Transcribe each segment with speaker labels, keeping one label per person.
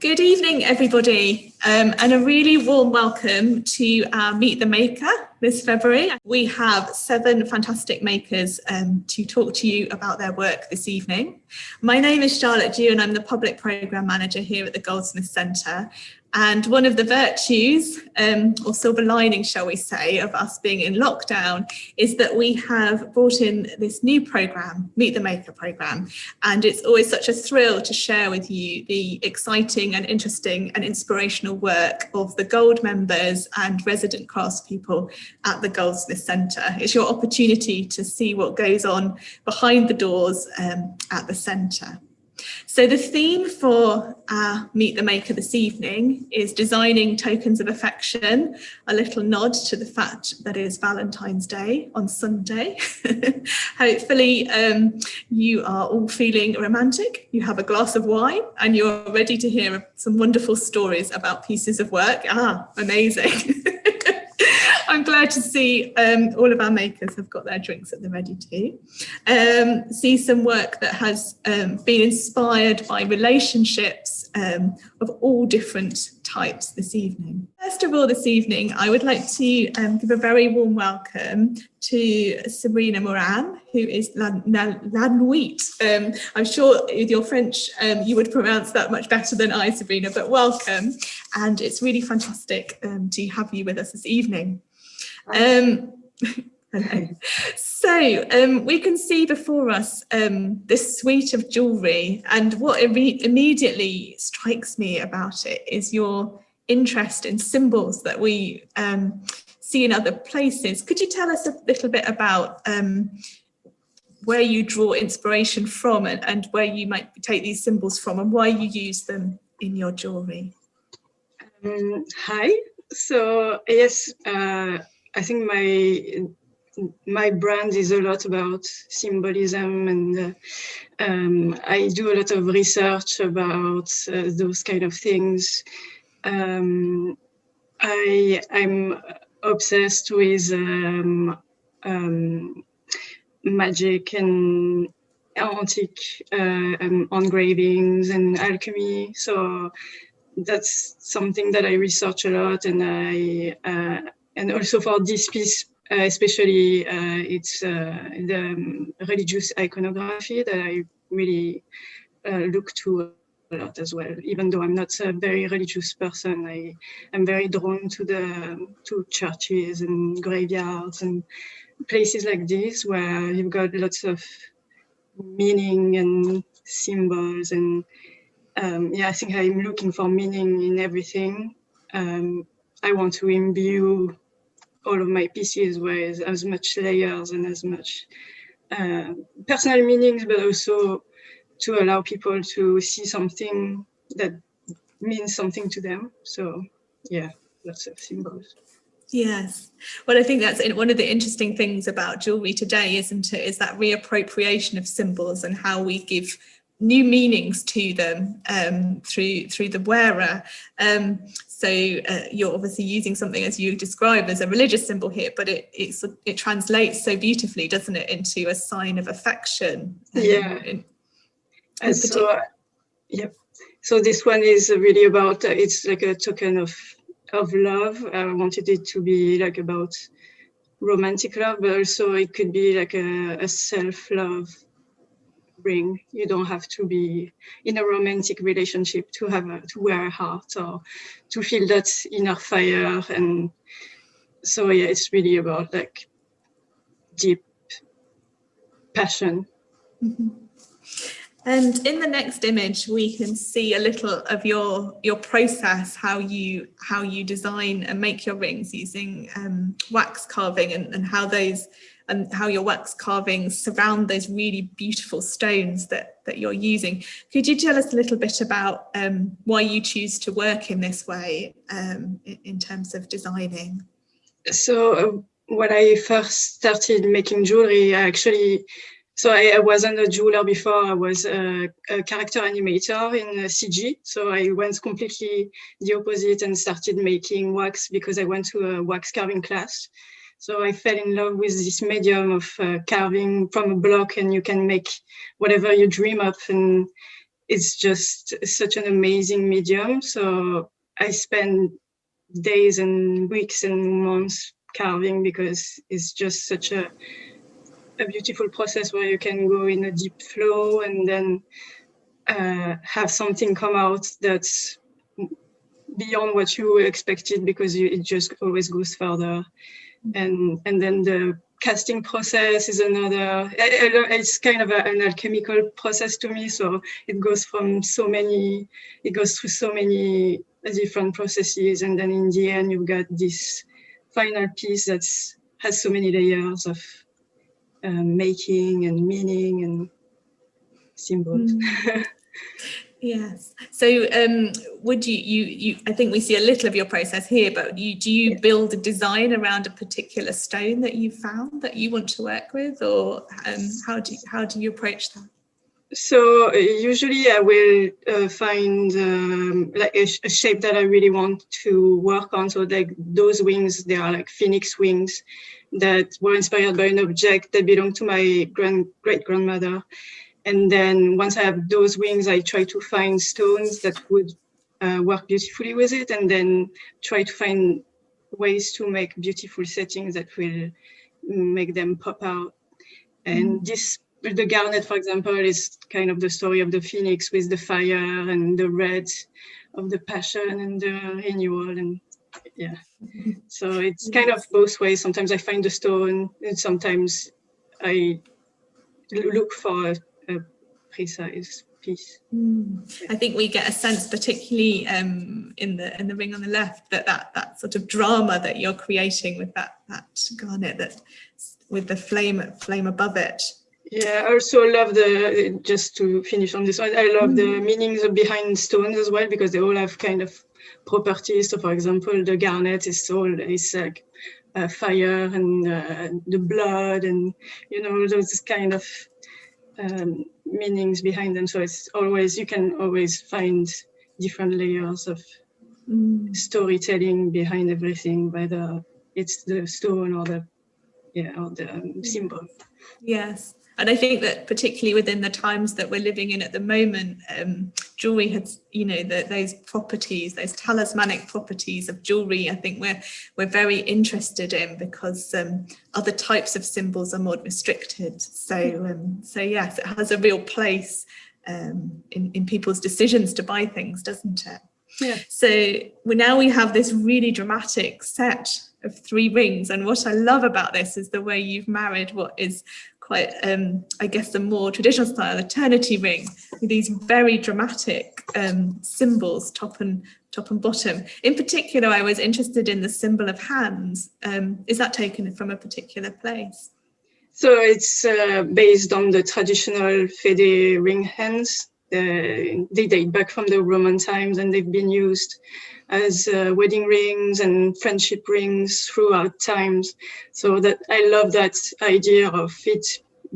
Speaker 1: Good evening, everybody, and a really warm welcome to our Meet the Maker this February. We have 7 fantastic makers to talk to you about their work this evening. My name is Charlotte Dew and I'm the Public Programme Manager here at the Goldsmiths Centre. And one of the virtues, or silver lining, shall we say, of us being in lockdown is that we have brought in this new programme, Meet the Maker programme. And it's always such a thrill to share with you the exciting and interesting and inspirational work of the Gold members and resident craftspeople at the Goldsmiths Centre. It's your opportunity to see what goes on behind the doors at the centre. So the theme for our Meet the Maker this evening is designing tokens of affection, a little nod to the fact that it is Valentine's Day on Sunday. Hopefully you are all feeling romantic, you have a glass of wine and you're ready to hear some wonderful stories about pieces of work. Amazing. I'm glad to see all of our makers have got their drinks at the ready too. See some work that has been inspired by relationships of all different types this evening. First of all, this evening, I would like to give a very warm welcome to Sabrina Moran, who is La Nuit. I'm sure with your French, you would pronounce that much better than I, Sabrina, but welcome. And it's really fantastic to have you with us this evening. So we can see before us this suite of jewellery, and what immediately strikes me about it is your interest in symbols that we see in other places. Could you tell us a little bit about where you draw inspiration from and where you might take these symbols from and why you use them in your jewellery?
Speaker 2: Hi. So yes, I think my brand is a lot about symbolism, and I do a lot of research about those kind of things. I'm obsessed with magic and antique engravings and alchemy. So that's something that I research a lot, and and also for this piece, especially it's the religious iconography that I really look to a lot as well. Even though I'm not a very religious person, I'm very drawn to churches and graveyards and places like this where you've got lots of meaning and symbols. And yeah, I think I'm looking for meaning in everything. I want to imbue all of my pieces with as much layers and as much personal meanings, but also to allow people to see something that means something to them. So yeah, lots of symbols.
Speaker 1: Yes. Well, I think that's one of the interesting things about jewellery today, isn't it? Is that reappropriation of symbols and how we give new meanings to them through the wearer. So you're obviously using something, as you describe, as a religious symbol here, but it translates so beautifully, doesn't it, into a sign of affection.
Speaker 2: Yeah. And so, yep. So this one is really about, it's like a token of love. I wanted it to be like about romantic love, but also it could be like a self-love ring. You don't have to be in a romantic relationship to wear a heart or to feel that inner fire. And so yeah, it's really about like deep passion.
Speaker 1: Mm-hmm. And in the next image, we can see a little of your process, how you design and make your rings using wax carving, and how your wax carvings surround those really beautiful stones that you're using. Could you tell us a little bit about why you choose to work in this way in terms of designing?
Speaker 2: So when I first started making jewelry, I wasn't a jeweler before. I was a character animator in CG. So I went completely the opposite and started making wax because I went to a wax carving class. So I fell in love with this medium of carving from a block, and you can make whatever you dream of. And it's just such an amazing medium. So I spend days and weeks and months carving because it's just such a beautiful process where you can go in a deep flow and then have something come out that's beyond what you expected, because it just always goes further. And then the casting process is another, it's kind of an alchemical process to me. So it goes through so many different processes, and then in the end you've got this final piece that has so many layers of making and meaning and symbols.
Speaker 1: Yes. So would you I think we see a little of your process here, but do you build a design around a particular stone that you found that you want to work with, or how do you approach that?
Speaker 2: So usually I will find like a shape that I really want to work on. So like those wings, they are like phoenix wings that were inspired by an object that belonged to my great-grandmother. And then once I have those wings, I try to find stones that would work beautifully with it, and then try to find ways to make beautiful settings that will make them pop out. And the garnet, for example, is kind of the story of the phoenix with the fire and the red of the passion and the renewal. And yeah, so it's kind of both ways. Sometimes I find the stone, and sometimes I look for a precise piece.
Speaker 1: I think we get a sense, particularly in the ring on the left, that sort of drama that you're creating with that garnet, that with the flame above it.
Speaker 2: Yeah, I also love just to finish on this one, I love the meanings behind stones as well, because they all have kind of properties. So for example, the garnet is like fire and the blood, and those kind of meanings behind them. So you can always find different layers of storytelling behind everything, whether it's the stone or the symbol.
Speaker 1: Yes. And I think that particularly within the times that we're living in at the moment, jewellery has, those properties, those talismanic properties of jewellery, I think we're very interested in, because other types of symbols are more restricted. So yes, it has a real place in people's decisions to buy things, doesn't it?
Speaker 2: Yeah.
Speaker 1: So we have this really dramatic set of 3 rings, and what I love about this is the way you've married what is quite, I guess, the more traditional style eternity ring with these very dramatic symbols, top and bottom. In particular, I was interested in the symbol of hands. Is that taken from a particular place?
Speaker 2: So it's based on the traditional Fede ring hands. They date back from the Roman times, and they've been used as wedding rings and friendship rings throughout times. So that I love that idea of it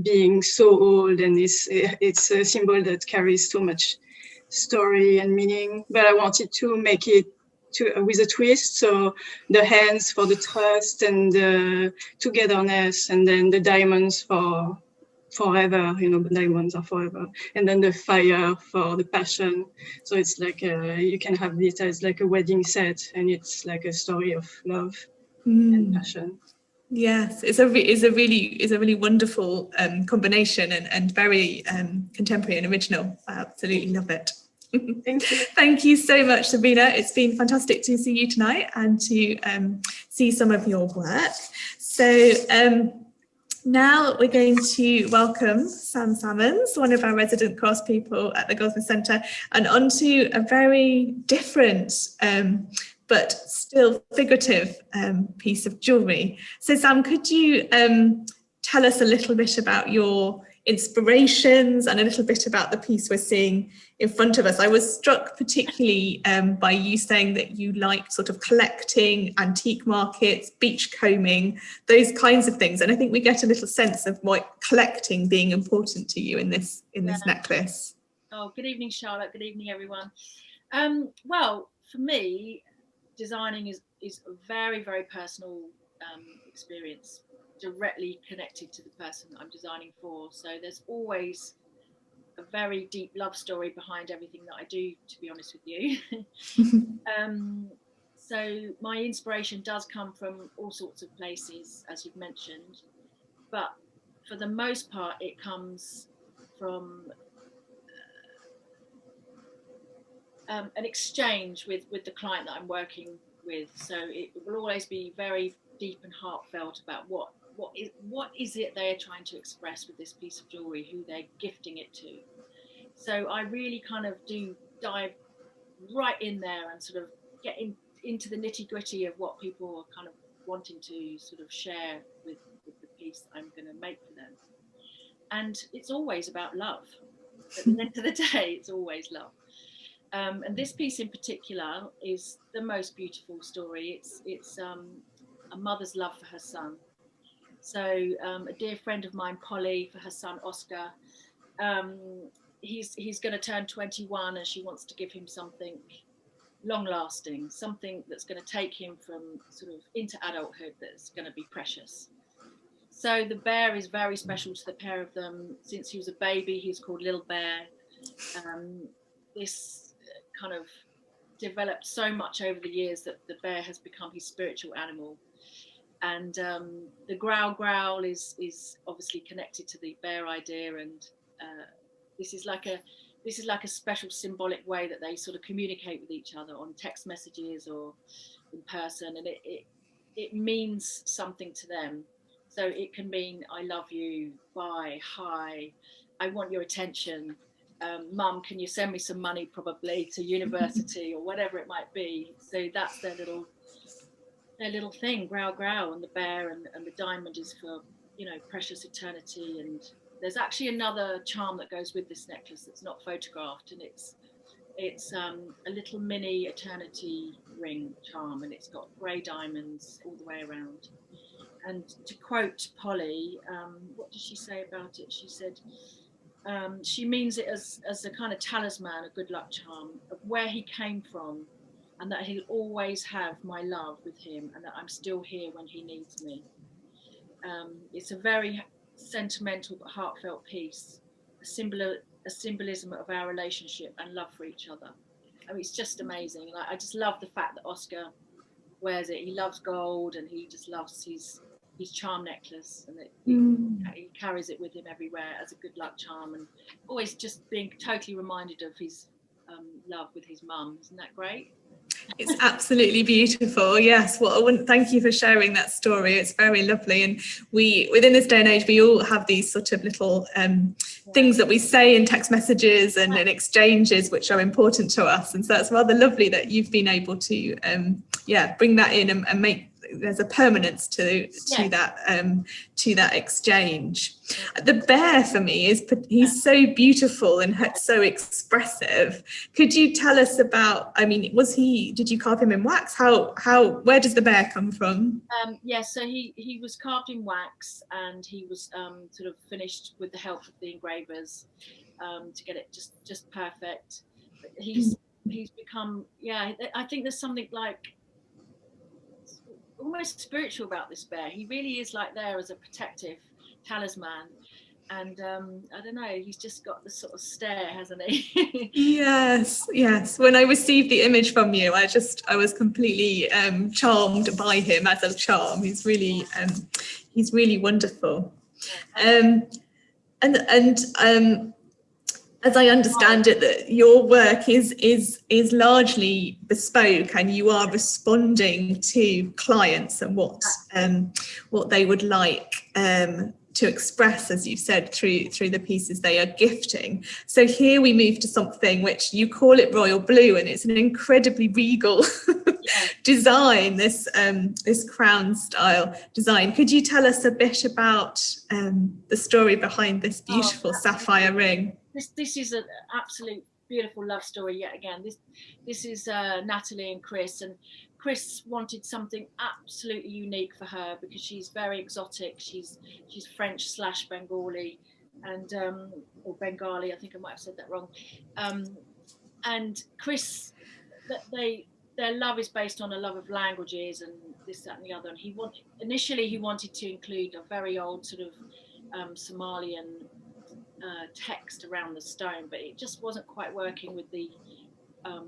Speaker 2: being so old, and it's a symbol that carries so much story and meaning. But I wanted to make it with a twist. So the hands for the trust and the togetherness, and then the diamonds for forever, diamonds are forever, and then the fire for the passion. So it's like you can have it as like a wedding set, and it's like a story of love and passion.
Speaker 1: Yes, it's a really wonderful combination, and very contemporary and original. I absolutely love it.
Speaker 2: Thank you.
Speaker 1: Thank you so much, Sabrina. It's been fantastic to see you tonight and to see some of your work. So now we're going to welcome Sam Salmons, one of our resident craftspeople at the Goldsmiths Centre, and onto a very different but still figurative piece of jewellery. So Sam, could you tell us a little bit about your inspirations and a little bit about the piece we're seeing in front of us? I was struck particularly by you saying that you like sort of collecting, antique markets, beachcombing, those kinds of things. And I think we get a little sense of what collecting being important to you in this necklace.
Speaker 3: Oh, good evening, Charlotte. Good evening, everyone. Well, for me, designing is a very, very personal experience, directly connected to the person that I'm designing for. So there's always a very deep love story behind everything that I do, to be honest with you. So my inspiration does come from all sorts of places, as you've mentioned, but for the most part, it comes from an exchange with the client that I'm working with. So it will always be very deep and heartfelt about what is it they're trying to express with this piece of jewellery, who they're gifting it to. So I really kind of do dive right in there and sort of get into the nitty-gritty of what people are kind of wanting to sort of share with the piece that I'm going to make for them. And it's always about love. At the end of the day, it's always love. And this piece in particular is the most beautiful story. It's a mother's love for her son. So a dear friend of mine, Polly, for her son Oscar, he's going to turn 21, and she wants to give him something long-lasting, something that's going to take him from sort of into adulthood, that's going to be precious. So the bear is very special to the pair of them. Since he was a baby, he's called Little Bear. This kind of developed so much over the years that the bear has become his spiritual animal. And the growl is obviously connected to the bear idea, and this is like a special symbolic way that they sort of communicate with each other on text messages or in person, and it means something to them. So it can mean I love you, bye, hi, I want your attention, mum, can you send me some money probably to university, or whatever it might be. So that's their little thing, growl, and the bear and the diamond is for, you know, precious eternity. And there's actually another charm that goes with this necklace that's not photographed, and it's a little mini eternity ring charm, and it's got grey diamonds all the way around. And to quote Polly, what did she say about it? She said she means it as a kind of talisman, a good luck charm of where he came from, and that he'll always have my love with him, and that I'm still here when he needs me. It's a very sentimental but heartfelt piece, a symbolism of our relationship and love for each other. I mean, it's just amazing. Like, I just love the fact that Oscar wears it. He loves gold, and he just loves his charm necklace, and he carries it with him everywhere as a good luck charm, and always just being totally reminded of his love with his mum. Isn't that great?
Speaker 1: It's absolutely beautiful. Yes. Well, thank you for sharing that story. It's very lovely. And we, within this day and age, we all have these sort of little things that we say in text messages and in exchanges, which are important to us. And so it's rather lovely that you've been able to, bring that in and make, there's a permanence to that exchange. The bear for me he's so beautiful and so expressive. Could you tell us about, I mean, did you carve him in wax? Where does the bear come from?
Speaker 3: So he was carved in wax, and he was sort of finished with the help of the engravers to get it just perfect. But he's become, I think there's something like almost spiritual about this bear. He really is like there as a protective talisman, and I don't know, he's just got this sort of stare, hasn't he? Yes.
Speaker 1: When I received the image from you, I was completely charmed by him as a charm. He's really wonderful. As I understand it, that your work is largely bespoke, and you are responding to clients and what they would like to express, as you said, through the pieces they are gifting. So here we move to something which you call it royal blue, and it's an incredibly regal design, this crown style design. Could you tell us a bit about the story behind this beautiful sapphire ring?
Speaker 3: This is an absolute beautiful love story yet again. This is Natalie and Chris, and Chris wanted something absolutely unique for her because she's very exotic. She's French / Bengali, and or Bengali. I think I might have said that wrong. And Chris, their love is based on a love of languages and this, that, and the other. And he wanted to include a very old sort of Somalian text around the stone, but it just wasn't quite working with the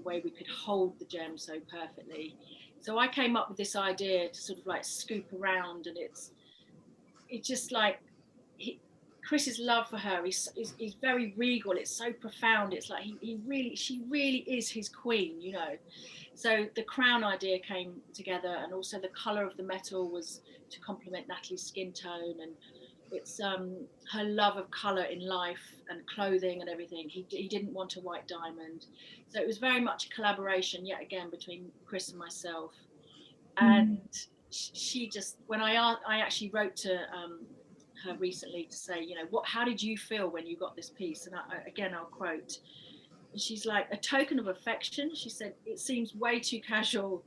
Speaker 3: way we could hold the gem so perfectly. So I came up with this idea to sort of like scoop around, and it's just like Chris's love for her is very regal. It's so profound. It's like she really is his queen, you know. So the crown idea came together, and also the colour of the metal was to complement Natalie's skin tone, and it's her love of colour in life and clothing and everything. He didn't want a white diamond, so it was very much a collaboration yet again between Chris and myself. And she just, when I actually wrote to her recently to say, you know, how did you feel when you got this piece? And I'll quote. And she's like, a token of affection. She said, it seems way too casual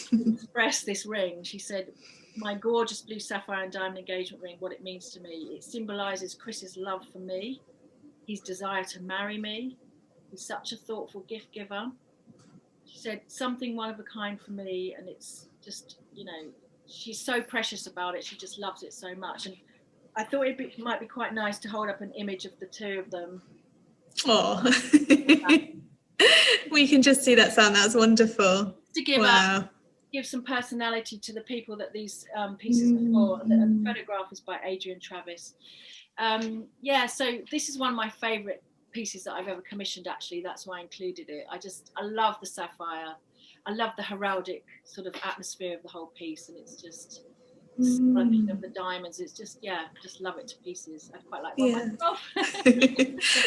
Speaker 3: to express this ring. She said, my gorgeous blue sapphire and diamond engagement ring, what it means to me. It symbolises Chris's love for me, his desire to marry me. He's such a thoughtful gift giver. She said, something one of a kind for me. And it's just, you know, she's so precious about it. She just loves it so much. And I thought it might be quite nice to hold up an image of the two of them.
Speaker 1: Oh, we can just see that, Sam. That's wonderful.
Speaker 3: To give some personality to the people that these pieces are for. The photograph is by Adrian Travis. So this is one of my favourite pieces that I've ever commissioned, actually. That's why I included it. I love the sapphire. I love the heraldic sort of atmosphere of the whole piece, and it's just splashing of the diamonds. It's just, just love it to pieces. I quite like one myself.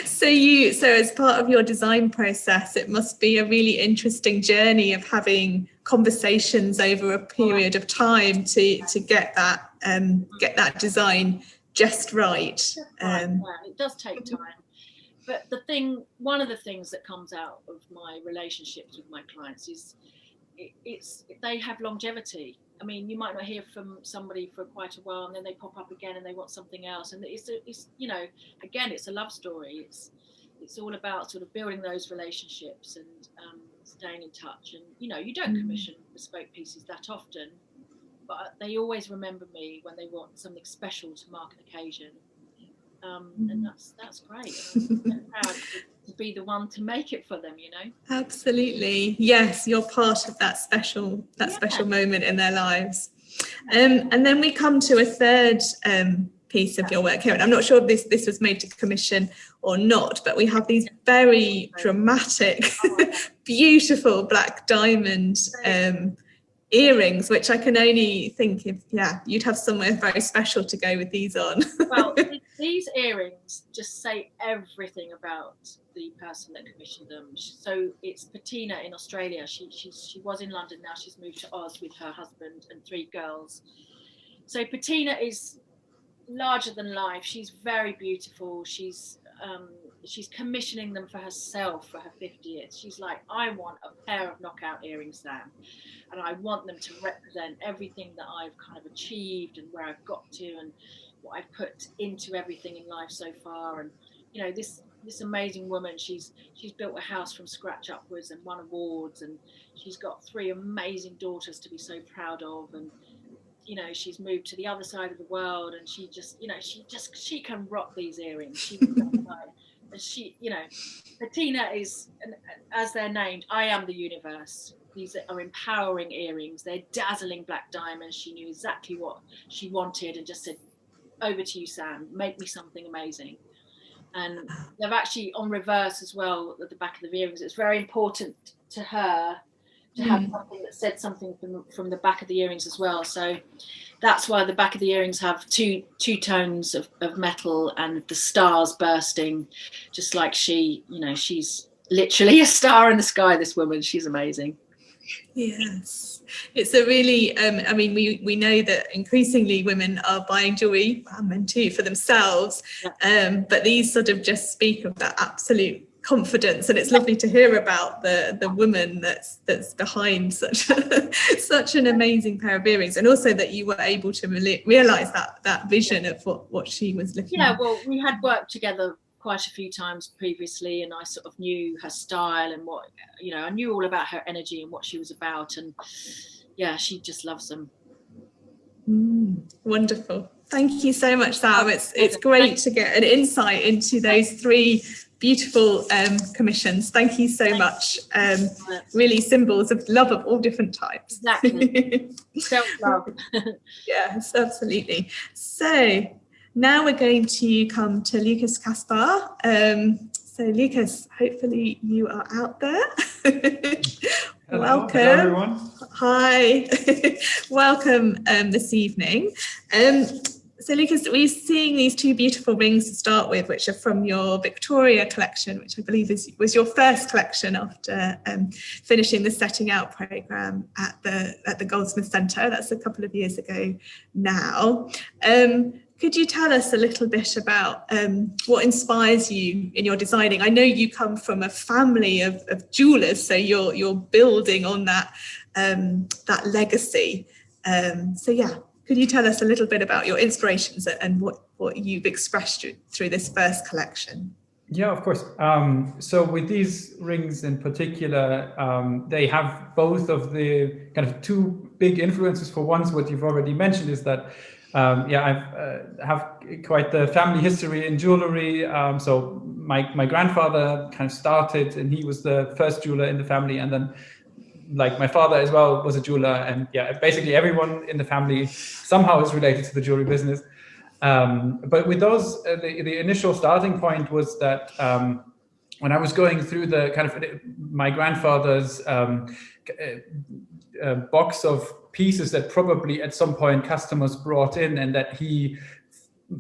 Speaker 1: So as part of your design process, it must be a really interesting journey of having conversations over a period of time to get that design just right.
Speaker 3: It does take time. But one of the things that comes out of my relationships with my clients is they have longevity. I mean, you might not hear from somebody for quite a while, and then they pop up again and they want something else. And it's you know, again, it's a love story. It's all about sort of building those relationships and staying in touch. And, you know, you don't commission bespoke pieces that often, but they always remember me when they want something special to mark an occasion. And that's great. And I'm so proud to be the one to make it for them, you know.
Speaker 1: Absolutely, yes, you're part of that special moment in their lives. And then we come to a third piece of your work here, and I'm not sure if this was made to commission or not, but we have these very dramatic, beautiful black diamond earrings, which I can only think if you'd have somewhere very special to go with these on.
Speaker 3: Well, these earrings just say everything about the person that commissioned them. So it's Patina in Australia. She was in London, now she's moved to Oz with her husband and 3 girls. So Patina is larger than life. She's very beautiful. She's commissioning them for herself for her 50th. She's like, I want a pair of knockout earrings, Sam, and I want them to represent everything that I've kind of achieved and where I've got to and what I've put into everything in life so far. And, you know, this amazing woman, she's built a house from scratch upwards and won awards, and she's got 3 amazing daughters to be so proud of. And, you know, she's moved to the other side of the world, and she just, you know, she can rock these earrings. She, you know, Patina is, as they're named, I am the universe. These are empowering earrings. They're dazzling black diamonds. She knew exactly what she wanted and just said, over to you, Sam, make me something amazing. And they've actually on reverse as well at the back of the earrings. It's very important to her to have something that said something from the back of the earrings as well. So that's why the back of the earrings have two tones of metal and the stars bursting, just like she, you know, she's literally a star in the sky, this woman. She's amazing.
Speaker 1: Yes, it's a really I mean, we know that increasingly women are buying jewelry, and men too, for themselves, but these sort of just speak of that absolute confidence, and it's lovely to hear about the woman that's behind such an amazing pair of earrings, and also that you were able to realize that vision of what she was looking at.
Speaker 3: Well, we had worked together quite a few times previously, and I sort of knew her style and what, you know, I knew all about her energy and what she was about, and she just loves them.
Speaker 1: Wonderful. Thank you so much, Sam. It's great to get an insight into those 3 beautiful commissions. Thank you so much. Really symbols of love of all different types.
Speaker 3: Exactly. Self-love.
Speaker 1: Yes, absolutely. So now we're going to come to Lukas Caspar. So Lukas, hopefully you are out there.
Speaker 4: Hello.
Speaker 1: Welcome.
Speaker 4: Hello, everyone.
Speaker 1: Hi. Welcome this evening. So Lukas, we're seeing these 2 beautiful rings to start with, which are from your Victoria collection, which I believe was your first collection after finishing the setting out programme at the Goldsmiths Centre. That's a couple of years ago now. Could you tell us a little bit about what inspires you in your designing? I know you come from a family of jewellers, so you're building on that legacy. So yeah. Could you tell us a little bit about your inspirations and what you've expressed through this first collection?
Speaker 4: Yeah, of course. So with these rings in particular, they have both of the kind of 2 big influences. For one, what you've already mentioned is that, I have quite the family history in jewellery. So my grandfather kind of started, and he was the first jeweller in the family, and then like my father as well was a jeweler, and basically everyone in the family somehow is related to the jewelry business. But with those, the initial starting point was that when I was going through the kind of my grandfather's box of pieces that probably at some point customers brought in and that he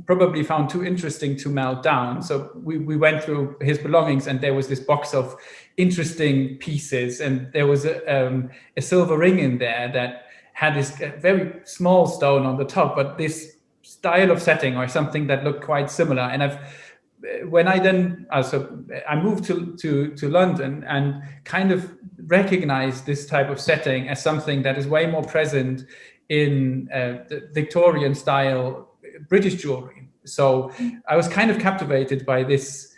Speaker 4: probably found too interesting to melt down. So we went through his belongings, and there was this box of interesting pieces, and there was a silver ring in there that had this very small stone on the top, but this style of setting or something that looked quite similar. And I moved to London and kind of recognized this type of setting as something that is way more present in the Victorian style British jewelry. So I was kind of captivated by this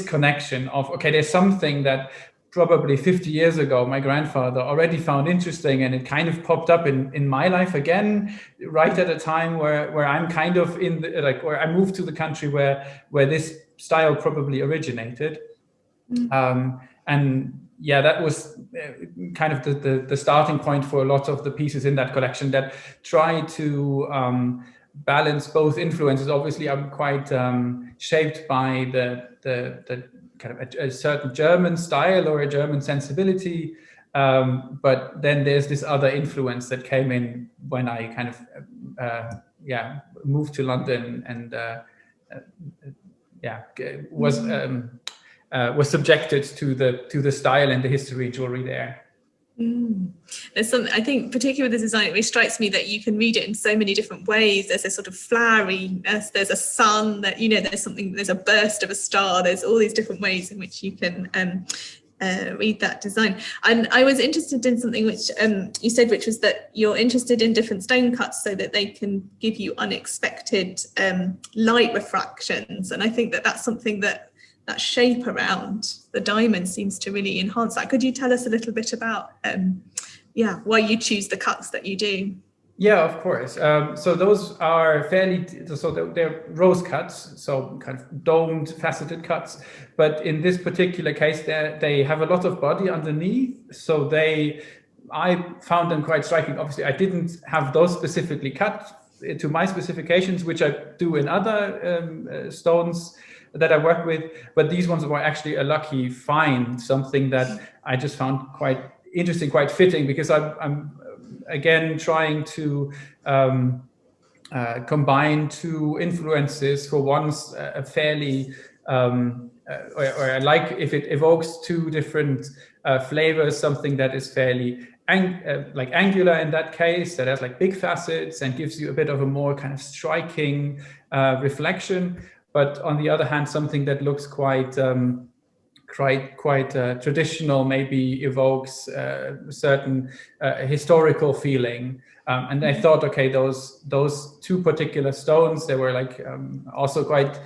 Speaker 4: connection of, okay, there's something that probably 50 years ago my grandfather already found interesting, and it kind of popped up in my life again, right at a time where I'm kind of where I moved to the country where this style probably originated. And yeah, that was kind of the starting point for a lot of the pieces in that collection that try to balance both influences. Obviously, I'm quite shaped by the kind of a certain German style or a German sensibility, but then there's this other influence that came in when I kind of moved to London and was subjected to the style and the history of jewelry there.
Speaker 1: There's some, I think, particularly with the design, it strikes me that you can read it in so many different ways. There's a sort of floweriness, there's a sun, that, you know, there's a burst of a star, there's all these different ways in which you can read that design. And I was interested in something which you said, which was that you're interested in different stone cuts so that they can give you unexpected light refractions. And I think that that's something that shape around the diamond seems to really enhance that. Could you tell us a little bit about why you choose the cuts that you do? Yeah,
Speaker 4: of course. So those are they're rose cuts, so kind of domed, faceted cuts. But in this particular case, they have a lot of body underneath. So I found them quite striking. Obviously, I didn't have those specifically cut to my specifications, which I do in other stones that I work with, but these ones were actually a lucky find, something that I just found quite interesting, quite fitting, because I'm again trying to combine 2 influences. For once, a fairly or I like if it evokes 2 different flavors, something that is fairly angular in that case, that has like big facets and gives you a bit of a more kind of striking reflection. But on the other hand, something that looks quite traditional, maybe evokes a certain historical feeling. And I thought, okay, those 2 particular stones, they were like also quite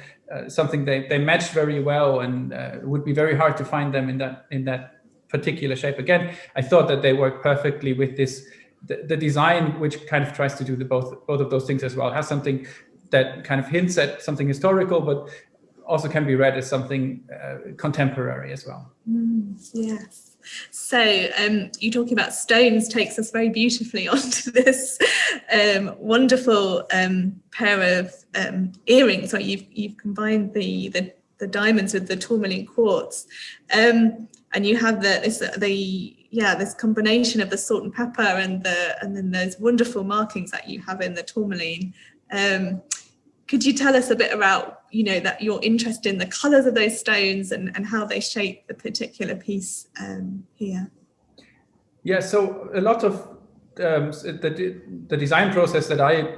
Speaker 4: something they matched very well, and it would be very hard to find them in that particular shape. Again, I thought that they worked perfectly with this the design, which kind of tries to do both of those things as well, has something that kind of hints at something historical, but also can be read as something contemporary as well.
Speaker 1: Yes. So you talking about stones takes us very beautifully onto this wonderful pair of earrings where you've combined the diamonds with the tourmaline quartz, and you have this combination of the salt and pepper and then those wonderful markings that you have in the tourmaline. Could you tell us a bit about, that your interest in the colours of those stones and how they shape the particular piece here? Yeah,
Speaker 4: so a lot of the design process that I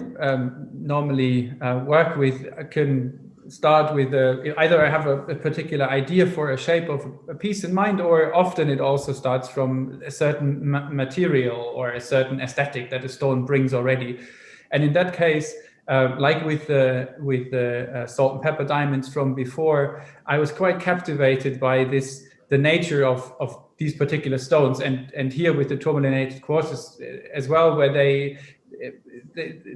Speaker 4: normally work with can start with either I have a particular idea for a shape of a piece in mind, or often it also starts from a certain material or a certain aesthetic that a stone brings already. And in that case, like with the salt and pepper diamonds from before, I was quite captivated by the nature of these particular stones, and here with the tourmalinated quartzes as well, where they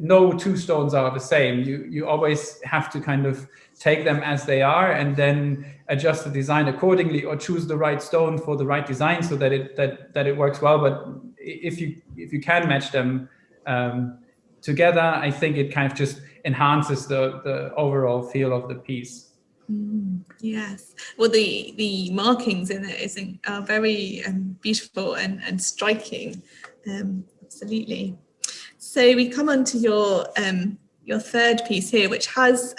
Speaker 4: no two stones are the same. You always have to kind of take them as they are and then adjust the design accordingly, or choose the right stone for the right design so that it works well. But if you can match them together, I think it kind of just enhances the overall feel of the piece.
Speaker 1: Yes. Well, the markings in it are very beautiful and striking. Absolutely. So we come on to your third piece here, which has,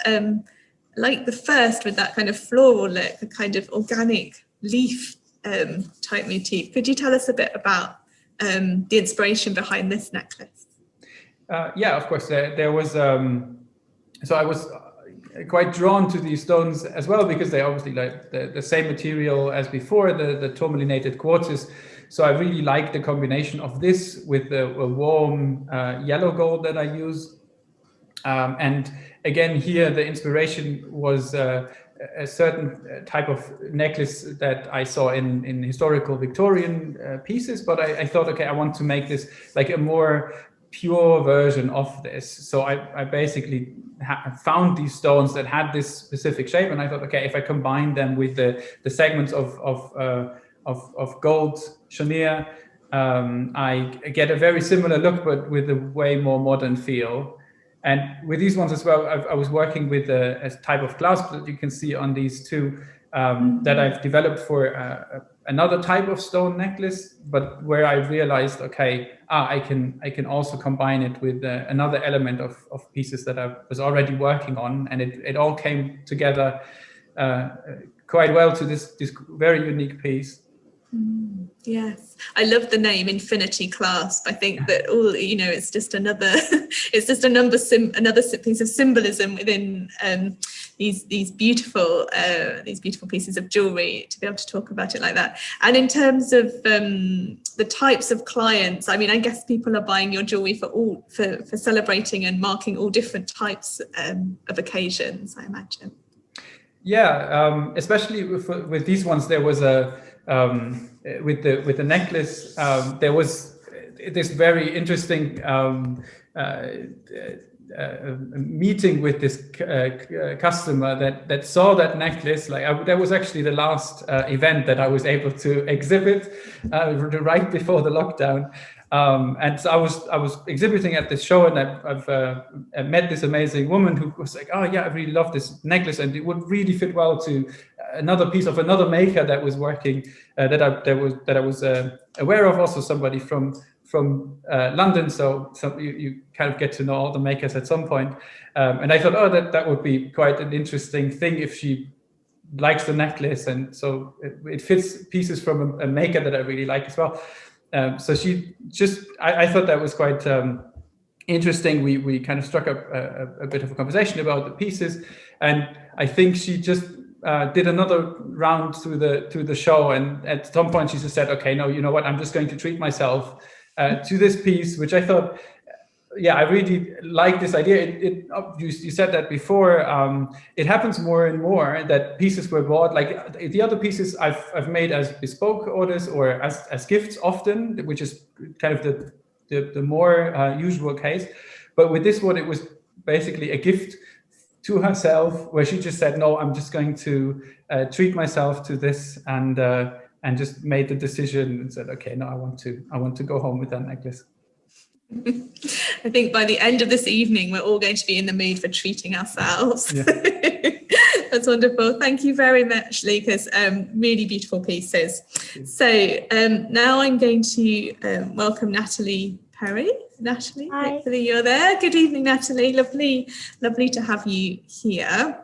Speaker 1: like the first, with that kind of floral look, a kind of organic leaf type motif. Could you tell us a bit about the inspiration behind this necklace?
Speaker 4: Yeah, of course. There was so I was quite drawn to these stones as well, because they obviously like the same material as before, the tourmalinated quartzes. So I really like the combination of this with the warm yellow gold that I use. And again, here the inspiration was a certain type of necklace that I saw in historical Victorian pieces, but I thought, okay, I want to make this like a more pure version of this. So I basically found these stones that had this specific shape, and I thought, okay, if I combine them with the segments of gold chenier, I get a very similar look, but with a way more modern feel. And with these ones as well, I was working with a type of clasp that you can see on these two that I've developed for another type of stone necklace, but where I realized, okay, I can also combine it with another element of pieces that I was already working on, and it all came together quite well to this very unique piece.
Speaker 1: Yes, I love the name Infinity Clasp. I think that it's just another piece of symbolism within these beautiful pieces of jewelry, to be able to talk about it like that. And in terms of the types of clients, I mean, I guess people are buying your jewelry for celebrating and marking all different types of occasions, I imagine.
Speaker 4: Yeah, especially with these ones, there was with the necklace, there was this very interesting meeting with this customer that saw that necklace. That was actually the last event that I was able to exhibit right before the lockdown. And so I was exhibiting at this show, and I've met this amazing woman who was like, oh yeah, I really love this necklace, and it would really fit well to another piece of another maker that was working that I was aware of, also somebody from London. So you kind of get to know all the makers at some point, and I thought, oh, that would be quite an interesting thing if she likes the necklace, and so it fits pieces from a maker that I really like as well. So she just, I thought that was quite interesting. We kind of struck up a bit of a conversation about the pieces, and I think she just did another round through the show, and at some point she just said, okay, no, you know what, I'm just going to treat myself to this piece, which I thought, yeah, I really like this idea. You said that before. It happens more and more that pieces were bought, like the other pieces I've made as bespoke orders or as gifts often, which is kind of the more usual case. But with this one, it was basically a gift to herself, where she just said, no, I'm just going to treat myself to this, and just made the decision and said, okay, no, I want to go home with that necklace.
Speaker 1: I think by the end of this evening, we're all going to be in the mood for treating ourselves.
Speaker 4: Yeah.
Speaker 1: That's wonderful. Thank you very much, Lukas. Really beautiful pieces. So now I'm going to welcome Natalie Perry. Natalie,
Speaker 5: hi.
Speaker 1: Hopefully you're there. Good evening, Natalie. Lovely to have you here.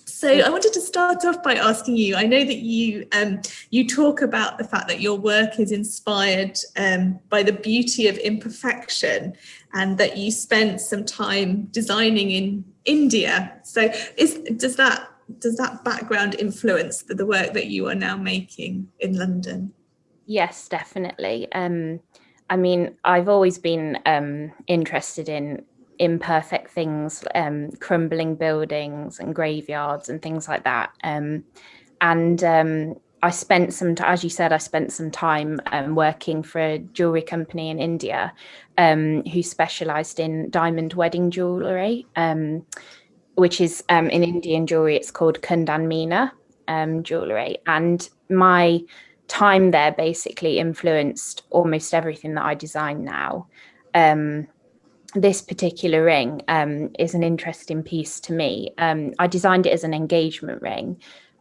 Speaker 1: So I wanted to start off by asking you, I know that you talk about the fact that your work is inspired by the beauty of imperfection, and that you spent some time designing in India. So does that background influence the work that you are now making in London?
Speaker 5: Yes, definitely. I mean, I've always been interested in imperfect things, crumbling buildings and graveyards and things like that. I spent as you said, I spent some time working for a jewellery company in India who specialised in diamond wedding jewellery, which is in Indian jewellery, it's called Kundan Meena jewellery. And my time there basically influenced almost everything that I design now. This particular ring is an interesting piece to me. I designed it as an engagement ring,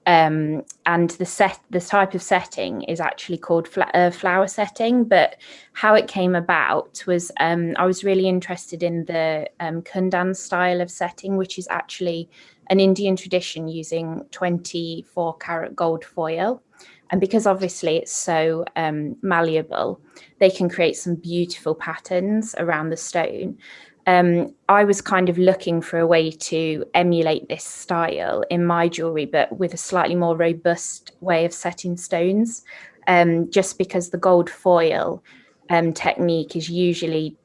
Speaker 5: and the type of setting is actually called flower setting. But how it came about was I was really interested in the Kundan style of setting, which is actually an Indian tradition using 24 karat gold foil. And because obviously it's so malleable, they can create some beautiful patterns around the stone. I was kind of looking for a way to emulate this style in my jewellery, but with a slightly more robust way of setting stones, just because the gold foil technique is usually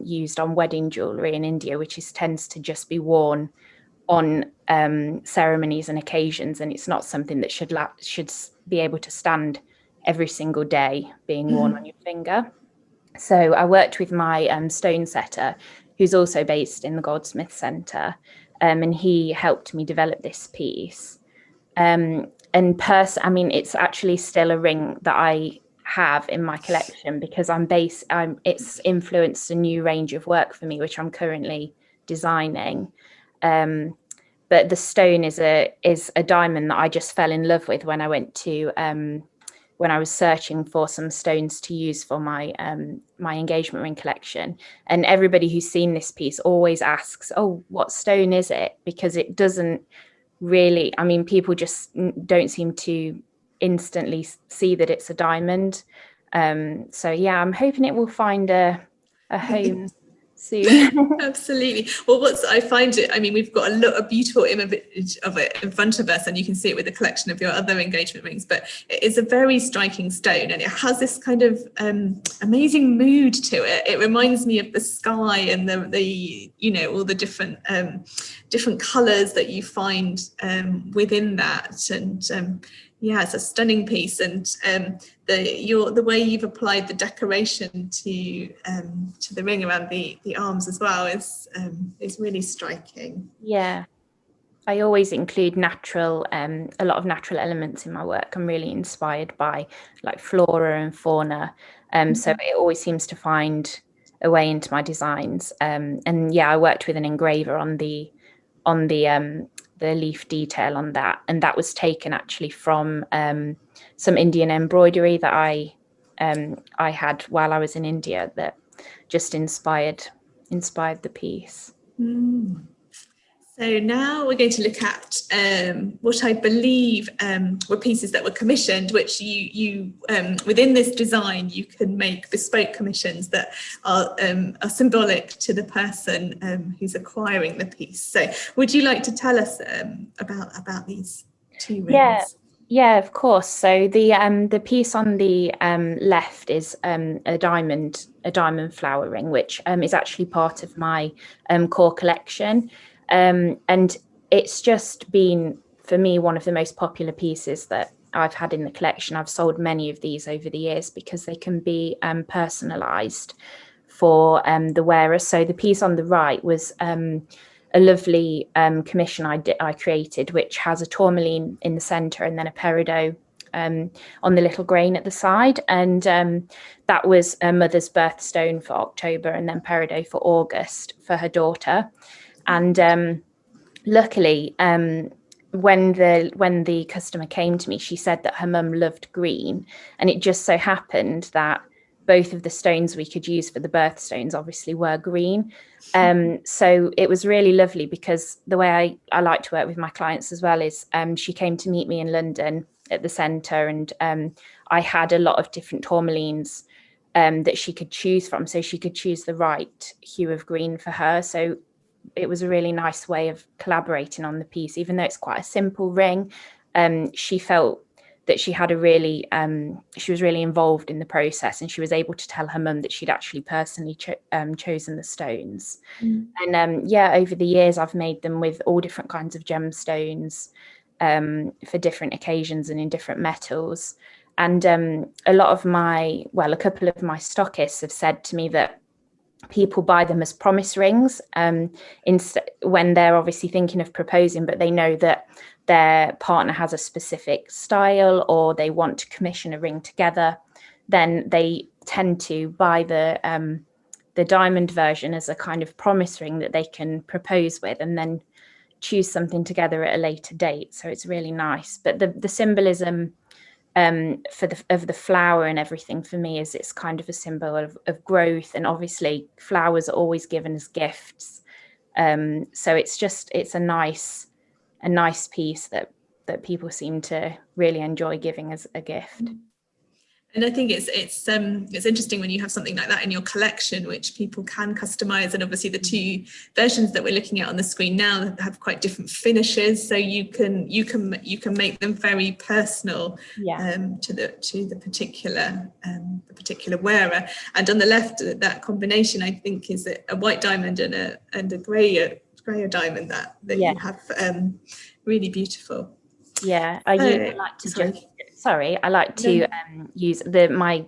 Speaker 5: used on wedding jewellery in India, which tends to just be worn on ceremonies and occasions, and it's not something that should be able to stand every single day being worn on your finger. So I worked with my stone setter, who's also based in the Goldsmiths Centre, and he helped me develop this piece. I mean, it's actually still a ring that I have in my collection because it's influenced a new range of work for me, which I'm currently designing. But the stone is a diamond that I just fell in love with when I went to when I was searching for some stones to use for my my engagement ring collection. And everybody who's seen this piece always asks, "Oh, what stone is it?" Because it doesn't really. I mean, people just don't seem to instantly see that it's a diamond. So yeah, I'm hoping it will find a home soon.
Speaker 1: Absolutely. Well, we've got a beautiful image of it in front of us, and you can see it with a collection of your other engagement rings, but it is a very striking stone, and it has this kind of amazing mood to it. It reminds me of the sky and the all the different colors that you find within that. And yeah, it's a stunning piece, and the way you've applied the decoration to the ring around the arms as well is really striking.
Speaker 5: Yeah, I always include a lot of natural elements in my work. I'm really inspired by like flora and fauna, so it always seems to find a way into my designs. And yeah, I worked with an engraver on the leaf detail on that, and that was taken actually from some Indian embroidery that I had while I was in India that just inspired the piece.
Speaker 1: So now we're going to look at what I believe were pieces that were commissioned, which you within this design, you can make bespoke commissions that are symbolic to the person who's acquiring the piece. So would you like to tell us about these two rings?
Speaker 5: Yeah, of course. So the piece on the left is a diamond flower ring, which is actually part of my core collection. And it's just been, for me, one of the most popular pieces that I've had in the collection. I've sold many of these over the years because they can be personalised for the wearer. So the piece on the right was a lovely commission I created, which has a tourmaline in the centre and then a peridot on the little grain at the side. And that was a mother's birthstone for October, and then peridot for August for her daughter. And luckily, when the customer came to me, she said that her mum loved green, and it just so happened that both of the stones we could use for the birthstones obviously were green. So it was really lovely, because the way I like to work with my clients as well is she came to meet me in London at the centre, and I had a lot of different tourmalines that she could choose from, so she could choose the right hue of green for her. So it was a really nice way of collaborating on the piece, even though it's quite a simple ring. She felt that she had she was really involved in the process, and she was able to tell her mum that she'd actually personally chosen the stones. And over the years I've made them with all different kinds of gemstones for different occasions and in different metals. And a couple of my stockists have said to me that people buy them as promise rings when they're obviously thinking of proposing, but they know that their partner has a specific style, or they want to commission a ring together. Then they tend to buy the diamond version as a kind of promise ring that they can propose with, and then choose something together at a later date. So it's really nice. But the symbolism of the flower and everything for me is it's kind of a symbol of growth, and obviously flowers are always given as gifts. So it's a nice piece that people seem to really enjoy giving as a gift.
Speaker 1: And I think it's interesting when you have something like that in your collection, which people can customize. And obviously the two versions that we're looking at on the screen now have quite different finishes, so you can make them very personal to the particular wearer. And on the left, that combination I think is a white diamond and a grayer diamond that you have, really beautiful.
Speaker 5: I like to use my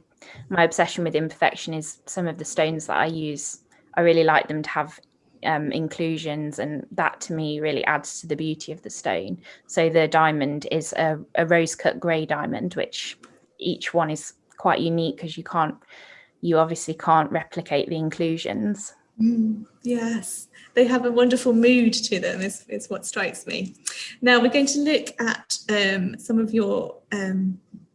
Speaker 5: obsession with imperfection is some of the stones that I use. I really like them to have inclusions, and that to me really adds to the beauty of the stone. So the diamond is a rose cut grey diamond, which each one is quite unique because you obviously can't replicate the inclusions.
Speaker 1: Yes, they have a wonderful mood to them, is what strikes me. Now we're going to look at some of your